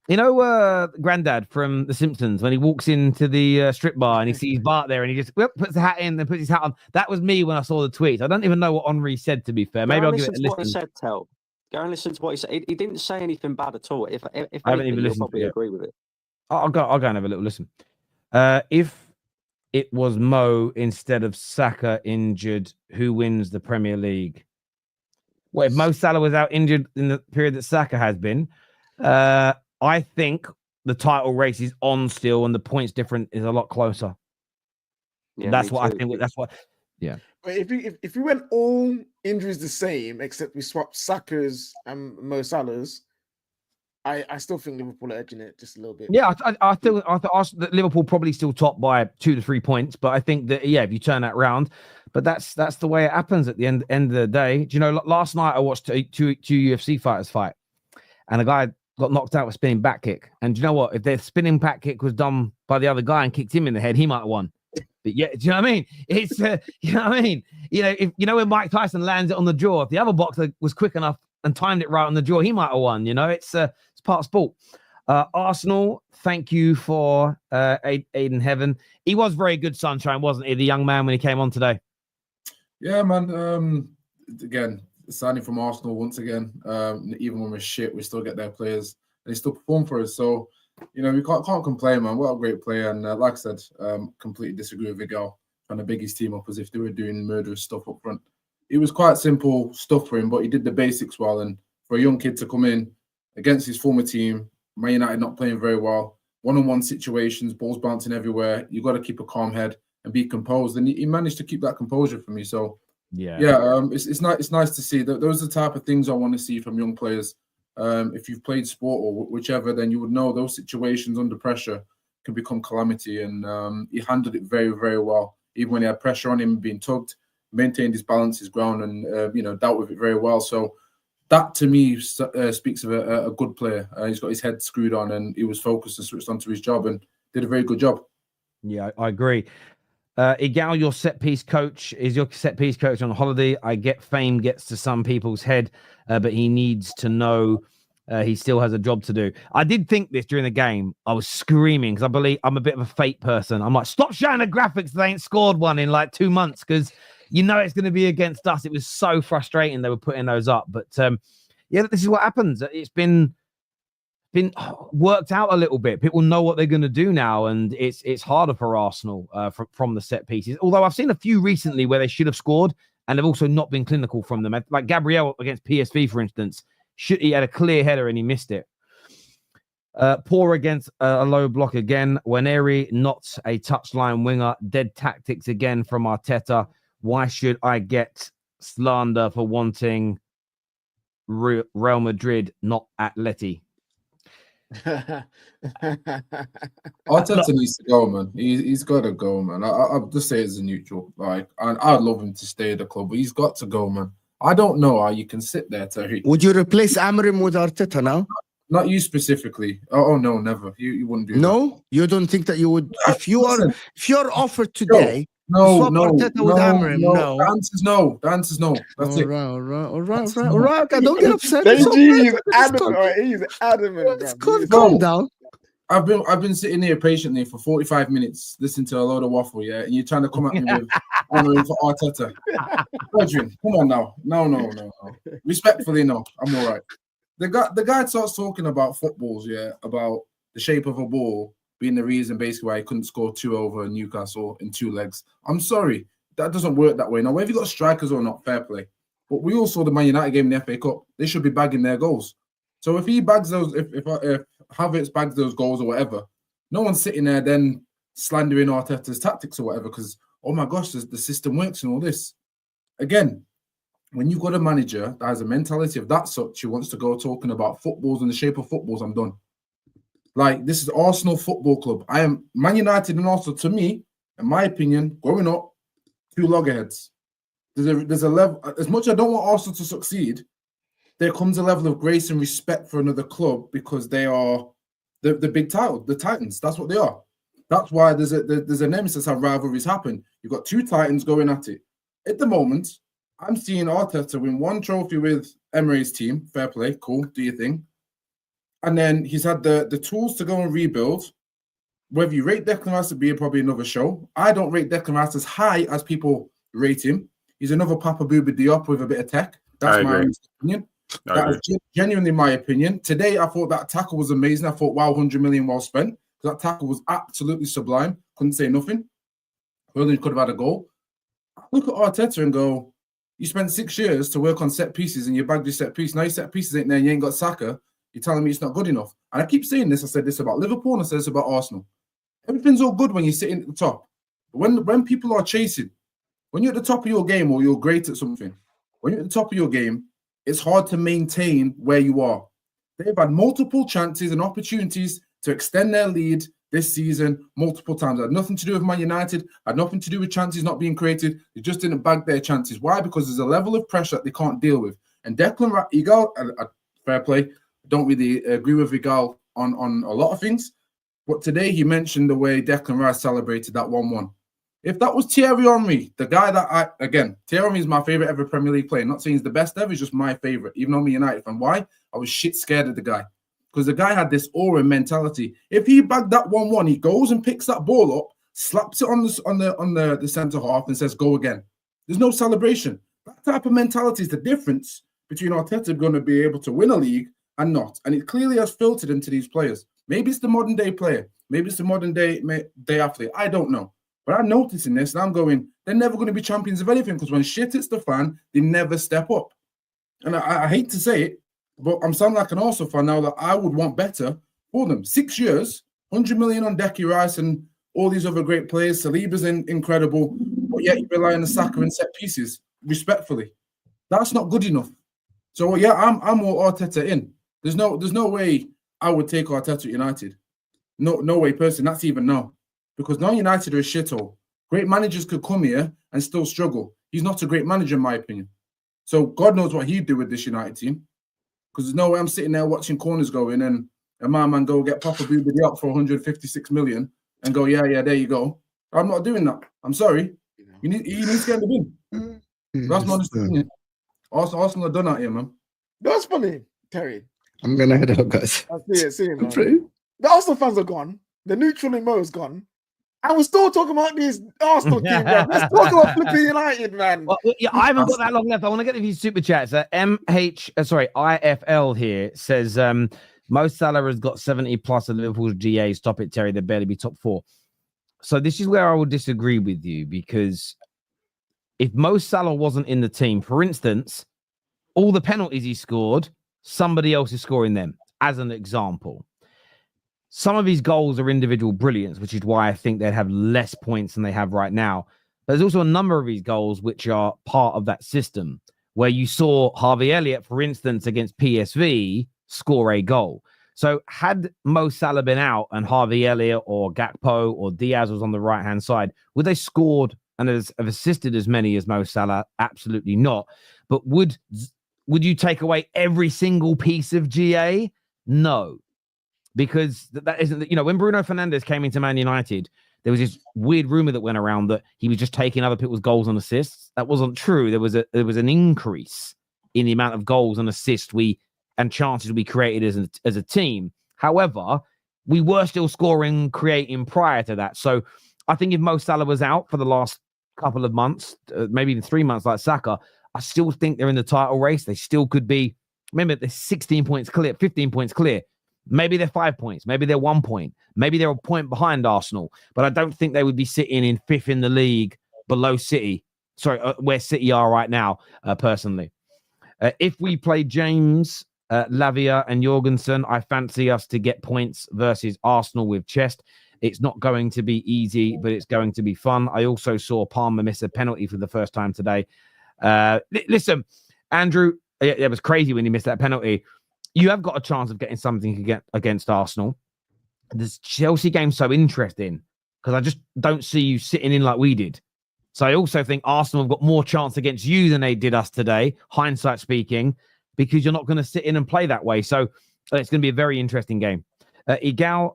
you know, Granddad from The Simpsons when he walks into the strip bar and he sees Bart there and he just puts the hat in and puts his hat on. That was me when I saw the tweets. I don't even know what Henri said. To be fair, maybe I'll give it a listen. What he said, Tell. Go and listen to what he said. He didn't say anything bad at all. If I haven't even listened to it. Agree with it. I'll go and have a little listen. If it was Mo instead of Saka injured, who wins the Premier League? Well, if Mo Salah was out injured in the period that Saka has been, I think the title race is on still, and the points difference is a lot closer. Yeah, that's what I think. That's what. Yeah. But if we went all injuries the same, except we swapped Saka's and Mo Salah's, I still think Liverpool are edging it just a little bit. Yeah, I think that Liverpool probably still top by 2 to 3 points, but I think that if you turn that round, but that's the way it happens at the end of the day. Do you know? Last night I watched two UFC fighters fight, and a guy got knocked out with spinning back kick. And do you know what? If their spinning back kick was done by the other guy and kicked him in the head, he might have won. But yeah, do you know what I mean? It's you know what I mean? You know, if you know when Mike Tyson lands it on the jaw, if the other boxer was quick enough and timed it right on the jaw, he might have won. You know, it's part of sport. Arsenal, thank you for Aiden Heaven. He was very good, Sunshine, wasn't he? The young man when he came on today. Yeah, man. Again, signing from Arsenal once again. Even when we're shit, we still get their players and they still perform for us. So, you know, we can't complain, man. What a great player. And like I said, completely disagree with Egal trying to big his team up as if they were doing murderous stuff up front. It was quite simple stuff for him, but he did the basics well. And for a young kid to come in against his former team, Man United not playing very well, one-on-one situations, balls bouncing everywhere, you got to keep a calm head and be composed. And he managed to keep that composure for me. So, it's nice to see that. Those are the type of things I want to see from young players. If you've played sport or whichever, then you would know those situations under pressure can become calamity. And he handled it very, very well. Even when he had pressure on him being tugged, maintained his balance, his ground, and dealt with it very well. So that to me speaks of a good player. He's got his head screwed on, and he was focused and switched onto his job, and did a very good job. Yeah, I agree. Egal, your set piece coach, is your set piece coach on holiday? I get fame gets to some people's head, but he needs to know he still has a job to do. I did think this during the game. I was screaming because I believe I'm a bit of a fate person. I'm like, stop showing the graphics. They ain't scored one in like 2 months because you know it's going to be against us. It was so frustrating they were putting those up. But this is what happens. It's been worked out a little bit. People know what they're going to do now, and it's harder for Arsenal from the set pieces. Although I've seen a few recently where they should have scored, and they've also not been clinical from them. Like Gabriel against PSV, for instance. He had a clear header and he missed it. Poor against a low block again. Nwaneri, not a touchline winger. Dead tactics again from Arteta. Why should I get slander for wanting Real Madrid, not Atleti? Arteta needs to go, man. He's got to go, man. I'll just say it as a neutral. Like, I'd love him to stay at the club, but he's got to go, man. I don't know how you can sit there, Terry. Would you replace Amorim with Arteta now? Not you specifically. Oh no, never. You wouldn't do that. No, you don't think that you would. If you're offered today, No, swap Arteta with Amorim, no. The answer's no. The answer's no. That's it. All right. Okay, don't get upset. He's adamant. It's calm down. I've been sitting here patiently for 45 minutes listening to a load of waffle, yeah, and you're trying to come at me with Amorim for Arteta. Adrian, come on now. No. Respectfully, no. I'm all right. The guy starts talking about footballs, yeah, about the shape of a ball being the reason basically why he couldn't score 2 over Newcastle in 2 legs. I'm sorry, that doesn't work that way. Now, whether you got strikers or not, fair play. But we all saw the Man United game in the FA Cup. They should be bagging their goals. So if he bags those, if Havertz bags those goals or whatever, no one's sitting there then slandering Arteta's tactics or whatever because, oh my gosh, the system works and all this. Again, when you've got a manager that has a mentality of that such, who wants to go talking about footballs and the shape of footballs, I'm done. Like, this is Arsenal Football Club. I am Man United and Arsenal, to me, in my opinion, growing up, 2 loggerheads. There's a level, as much as I don't want Arsenal to succeed, there comes a level of grace and respect for another club because they are the big title, the Titans. That's what they are. That's why there's a nemesis how rivalries happen. You've got 2 Titans going at it. At the moment, I'm seeing Arteta win 1 trophy with Emery's team. Fair play, cool, do your thing. And then he's had the tools to go and rebuild. Whether you rate Declan Rice to be probably another show. I don't rate Declan Rice as high as people rate him. He's another Papa Bouba Diop with a bit of tech. That's my opinion. That was genuinely my opinion. Today, I thought that tackle was amazing. I thought, wow, 100 million well spent. That tackle was absolutely sublime. Couldn't say nothing. Hojlund could have had a goal. I look at Arteta and go, you spent 6 years to work on set pieces and you bagged your set piece. Now your set pieces ain't there. You ain't got Saka. You're telling me it's not good enough. And I keep saying this. I said this about Liverpool and I said this about Arsenal. Everything's all good when you're sitting at the top. When people are chasing, when you're at the top of your game or you're great at something, when you're at the top of your game, it's hard to maintain where you are. They've had multiple chances and opportunities to extend their lead this season multiple times. It had nothing to do with Man United, had nothing to do with chances not being created. They just didn't bag their chances. Why? Because there's a level of pressure that they can't deal with. And Egal, fair play, don't really agree with Egal on a lot of things. But today he mentioned the way Declan Rice celebrated that 1-1. If that was Thierry Henry, the guy that Thierry Henry is my favorite ever Premier League player. Not saying he's the best ever, he's just my favorite, even though I'm a United fan. Why? I was shit scared of the guy. Because the guy had this aura mentality. If he bagged that 1-1, he goes and picks that ball up, slaps it on the centre half and says, go again. There's no celebration. That type of mentality is the difference between Arteta going to be able to win a league and not. And it clearly has filtered into these players. Maybe it's the modern day player. Maybe it's the modern day athlete. I don't know. But I'm noticing this and I'm going, they're never going to be champions of anything because when shit hits the fan, they never step up. And I hate to say it, but I'm sounding like an Arsenal fan now that I would want better for them. 6 years, 100 million on Declan Rice and all these other great players. Saliba's incredible, but yet you rely on the Saka and set pieces, respectfully. That's not good enough. So, yeah, I'm all Arteta in. There's no way I would take Arteta at United. No way, personally. That's even now. Because now United are a shithole. Great managers could come here and still struggle. He's not a great manager, in my opinion. So God knows what he'd do with this United team. Because there's no way I'm sitting there watching corners going and my man go get Papa Bouba up for 156 million and go, yeah, there you go. I'm not doing that. I'm sorry. He needs to get the win. That's my opinion. Arsenal are done out here, man. That's funny, Terry. I'm going to head out, guys. I see it, man. The Arsenal fans are gone. The neutral Mo is gone. And we're still talking about this Arsenal team, man. Let's talk about flipping United, man. Well, yeah, I haven't got that long left. I want to get a few super chats. IFL here says Mo Salah has got 70 plus of Liverpool's GA. Stop it, Terry. They'd barely be top 4. So this is where I will disagree with you because if Mo Salah wasn't in the team, for instance, all the penalties he scored, somebody else is scoring them, as an example. Some of his goals are individual brilliance, which is why I think they'd have less points than they have right now. But there's also a number of his goals which are part of that system, where you saw Harvey Elliott, for instance, against PSV, score a goal. So had Mo Salah been out and Harvey Elliott or Gakpo or Diaz was on the right-hand side, would they scored and have assisted as many as Mo Salah? Absolutely not. But would you take away every single piece of GA? No, because that isn't, you know, when Bruno Fernandes came into Man United, there was this weird rumor that went around that he was just taking other people's goals and assists. That wasn't true. There was an increase in the amount of goals and assists and chances we created as a team. However, we were still scoring, creating prior to that. So I think if Mo Salah was out for the last couple of months, maybe even 3 months like Saka, I still think they're in the title race. They still could be. Remember, they're 16 points clear, 15 points clear. Maybe they're 5 points. Maybe they're 1 point. Maybe they're a point behind Arsenal. But I don't think they would be sitting in 5th in the league below City. Sorry, where City are right now, personally. If we play James, Lavia and Jorgensen, I fancy us to get points versus Arsenal with chest. It's not going to be easy, but it's going to be fun. I also saw Palmer miss a penalty for the first time today. Listen, Andrew, it was crazy when he missed that penalty. You have got a chance of getting something against Arsenal. This Chelsea game's so interesting because I just don't see you sitting in like we did. So I also think Arsenal have got more chance against you than they did us today, hindsight speaking, because you're not going to sit in and play that way. So it's going to be a very interesting game. Egal,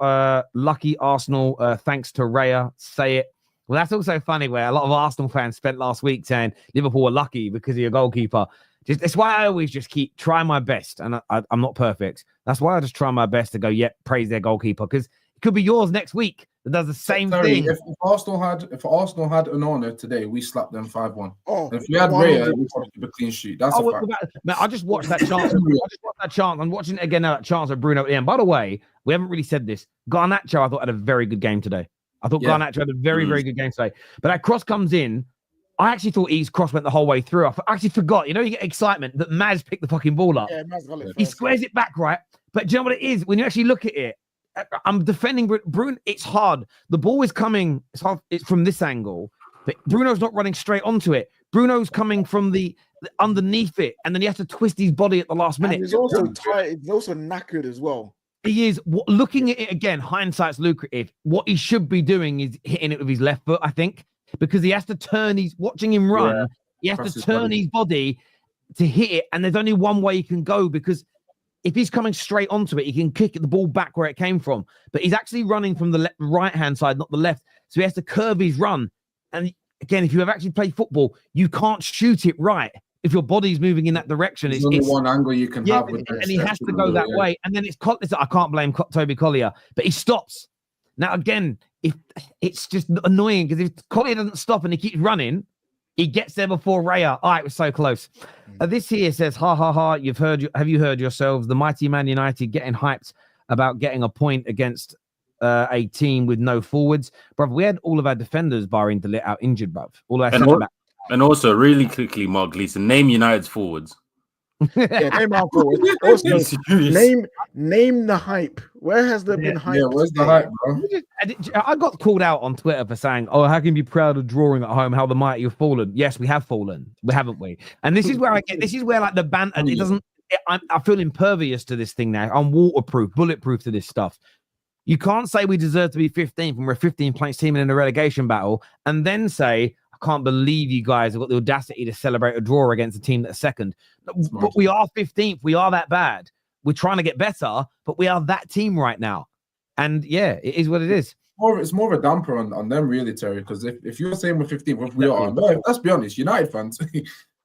lucky Arsenal, thanks to Raya, say it. Well, that's also funny where a lot of Arsenal fans spent last week saying Liverpool were lucky because of your goalkeeper. That's why I always just keep trying my best, and I'm not perfect. That's why I just try my best to go, praise their goalkeeper, because it could be yours next week that does the same thing. If Arsenal had an owner today, we slapped them 5-1. Oh, and if we had Raya, we probably keep a clean sheet. That's a fact. Man, I just watched that chance. I'm watching it again now. That chance of Bruno at the end. By the way, we haven't really said this. Garnacho, I thought, had a very good game today. I thought Garnacho had a very, very good game today. But that cross comes in. I actually thought his cross went the whole way through. I actually forgot. You know, you get excitement that Maz picked the fucking ball up. Yeah, Maz got it He first. squares it back, right? But do you know what it is? When you actually look at it, I'm defending Bruno. It's hard. The ball is coming. It's hard. It's from this angle, but Bruno's not running straight onto it. Bruno's coming from the underneath it, and then he has to twist his body at the last minute. And he's also tired. He's also knackered as well. He is. Looking at it again, hindsight's lucrative. What he should be doing is hitting it with his left foot, I think, because he has to turn. He's watching him run. Yeah. He has to turn his body to hit it, and there's only one way he can go, because if he's coming straight onto it, he can kick the ball back where it came from. But he's actually running from the right-hand side, not the left. So he has to curve his run. And again, if you have actually played football, you can't shoot it right if your body's moving in that direction. There's only one angle you can have with and he has to go that way. And then I can't blame Toby Collier, but he stops. Now, again, if it's just annoying, because if Collier doesn't stop and he keeps running, he gets there before Raya. It was so close. This here says, ha, ha, ha, have you heard yourselves? The mighty Man United getting hyped about getting a point against a team with no forwards. Bruv, we had all of our defenders barring Delit out injured, bruv. All of our centre-backs. And also, really quickly, Mark Gleeson, name United's forwards. Name our forwards. Also, name the hype. Where has there been hype? Yeah, where's the hype, bro? I got called out on Twitter for saying, how can you be proud of drawing at home? How the mighty have fallen. Yes, we have fallen. Haven't we? And this is where like the banter, it doesn't, I feel impervious to this thing now. I'm waterproof, bulletproof to this stuff. You can't say we deserve to be 15th when we're a 15 points team in a relegation battle, and then say, I can't believe you guys have got the audacity to celebrate a draw against a team that's second. But we are 15th. We are that bad. We're trying to get better, but we are that team right now. And yeah, it is what it is. It's more of a damper on them, really, Terry, because if you're saying we're 15th, if we are, let's be honest, United fans,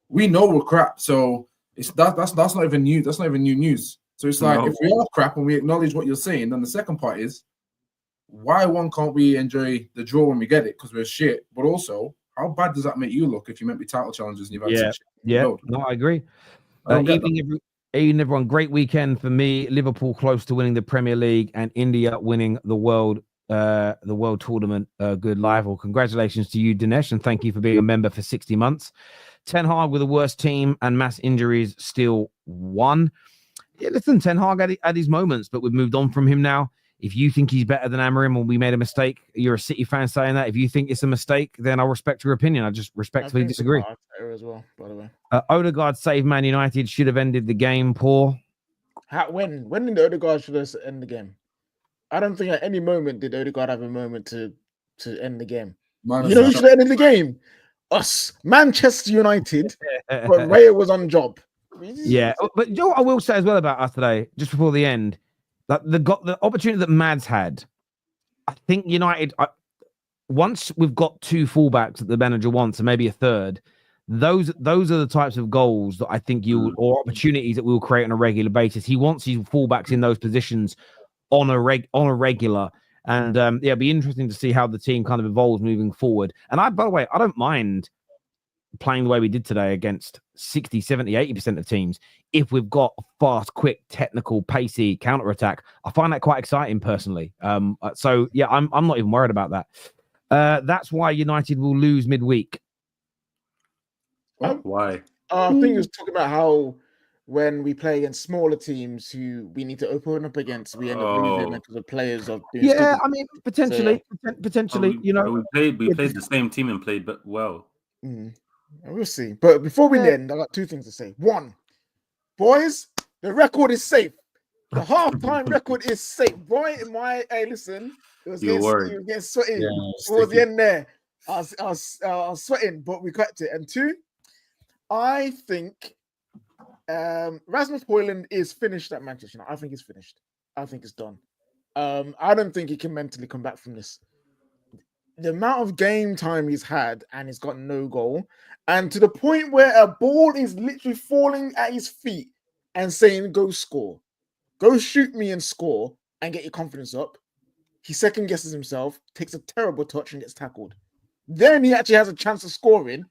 we know we're crap. So that's not even new. That's not even new news. So it's like, if we are crap and we acknowledge what you're saying, then the second part is, why can't we enjoy the draw when we get it? Because we're shit. But also, how bad does that make you look if you meant to be title challengers and you've had such no, I agree. Evening, everyone. Great weekend for me. Liverpool close to winning the Premier League and India winning the world tournament. Good live. Well, congratulations to you, Dinesh, and thank you for being a member for 60 months. Ten Hag with the worst team and mass injuries still won. Yeah, listen, Ten Hag had his moments, but we've moved on from him now. If you think he's better than Amorim or we made a mistake, you're a City fan saying that. If you think it's a mistake, then I'll respect your opinion. I just respectfully disagree. As well, by the way. Odegaard saved Man United, should have ended the game. Poor. When did Odegaard should have end the game? I don't think at any moment did Odegaard have a moment to end the game. You should have ended the game. us, Manchester United, but Raya was on job. Yeah, but you know what I will say as well about us today, just before the end, that the opportunity that Mads had, I think United, once we've got 2 fullbacks that the manager wants, and maybe a third, those are the types of goals that I think or opportunities that we will create on a regular basis. He wants his fullbacks in those positions on a regular. And yeah, it'll be interesting to see how the team kind of evolves moving forward. And by the way, I don't mind playing the way we did today against 60, 70, 80% of teams. If we've got a fast, quick, technical, pacey counter-attack, I find that quite exciting personally. So yeah, I'm not even worried about that. That's why United will lose midweek. Why? I think he was talking about how when we play against smaller teams who we need to open up against, we end up losing because the players are doing Yeah, I mean, potentially, you know. We played the same team and played but well. We'll see. But before we end, I got 2 things to say. One, boys, the record is safe. The halftime record is safe. Boy, hey, listen, it was getting sweaty towards the end there. I was sweating, but we kept it. And 2, I think Rasmus Hojlund is finished at Manchester United. I think he's finished. I think it's done. I don't think he can mentally come back from this. The amount of game time he's had, and he's got no goal, and to the point where a ball is literally falling at his feet and saying, "Go score, go shoot me and score and get your confidence up." He second guesses himself, takes a terrible touch and gets tackled. Then he actually has a chance of scoring,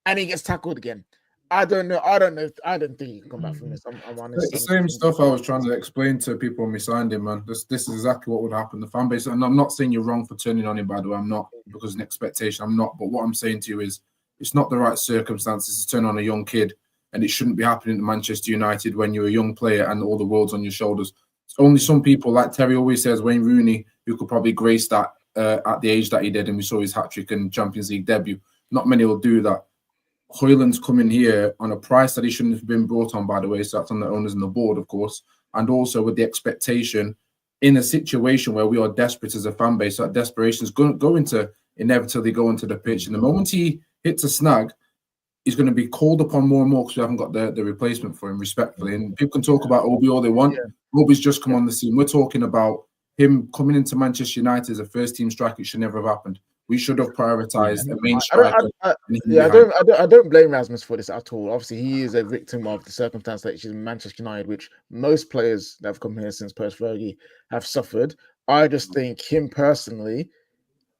and he gets tackled again. I don't know. I don't think he can come back from this. I'm honest. It's the same stuff I was trying to explain to people when we signed him, man. This is exactly what would happen. The fan base, and I'm not saying you're wrong for turning on him, by the way. I'm not, because of an expectation. I'm not. But what I'm saying to you is, it's not the right circumstances to turn on a young kid, and it shouldn't be happening at Manchester United when you're a young player and all the world's on your shoulders. It's only some people, like Terry always says, Wayne Rooney, who could probably grace that at the age that he did, and we saw his hat-trick and Champions League debut. Not many will do that. Hojlund's coming here on a price that he shouldn't have been brought on, by the way, so that's on the owners and the board, of course, and also with the expectation in a situation where we are desperate as a fan base, that desperation is going to inevitably go into the pitch. And the moment he hits a snag, he's going to be called upon more and more because we haven't got the replacement for him, respectfully. And people can talk about Obi all they want. Yeah. Obi's just come on the scene. We're talking about him coming into Manchester United as a first-team striker. It should never have happened. We should have prioritized the main striker. I don't blame Rasmus for this at all. Obviously, he is a victim of the circumstance that he's in Manchester United, which most players that have come here since Fergie have suffered. I just think him personally,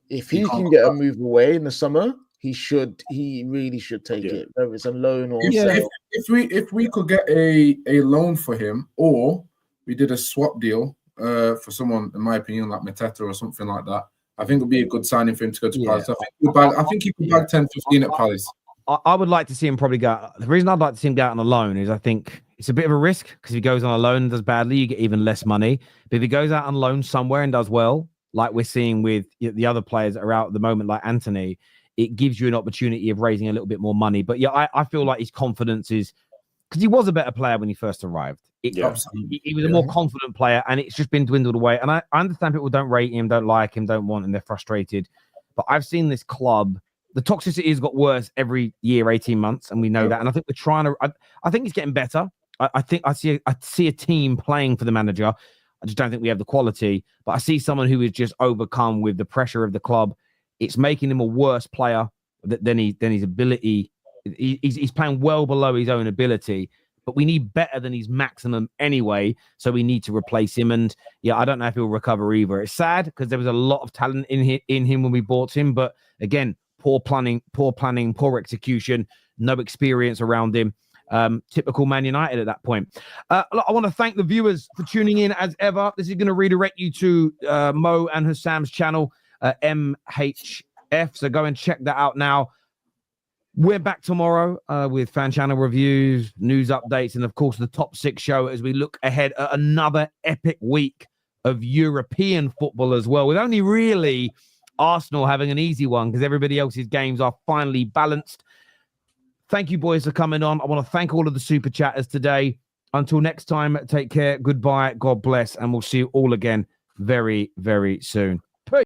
if he can get a move away in the summer, he really should take it, whether it's a loan or sale. If we could get a loan for him, or we did a swap deal for someone, in my opinion, like Manchetser or something like that, I think it would be a good signing for him to go to Palace. I think he could bag 10, 15 at Palace. I would like to see him probably go. The reason I'd like to see him go out on a loan is I think it's a bit of a risk, because if he goes on a loan and does badly, you get even less money. But if he goes out on loan somewhere and does well, like we're seeing with the other players that are out at the moment, like Anthony, it gives you an opportunity of raising a little bit more money. But yeah, I feel like his confidence is, because he was a better player when he first arrived. He was a more confident player, and it's just been dwindled away. And I understand people don't rate him, don't like him, don't want him, they're frustrated. But I've seen this club, the toxicity has got worse every year, 18 months, and we know that. And I think we're trying to, I think he's getting better. I think I see a team playing for the manager. I just don't think we have the quality. But I see someone who is just overcome with the pressure of the club. It's making him a worse player than his ability. He's playing well below his own ability, but we need better than his maximum anyway. So we need to replace him. And yeah, I don't know if he'll recover either. It's sad because there was a lot of talent in him when we bought him, but again, poor planning, poor execution, no experience around him. Typical Man United at that point. I want to thank the viewers for tuning in as ever. This is going to redirect you to Mo and Hassam's channel, MHF. So go and check that out now. We're back tomorrow with fan channel reviews, news updates, and of course the top 6 show as we look ahead at another epic week of European football as well, with only really Arsenal having an easy one because everybody else's games are finally balanced. Thank you, boys, for coming on. I want to thank all of the super chatters today. Until next time, take care. Goodbye. God bless. And we'll see you all again very, very soon.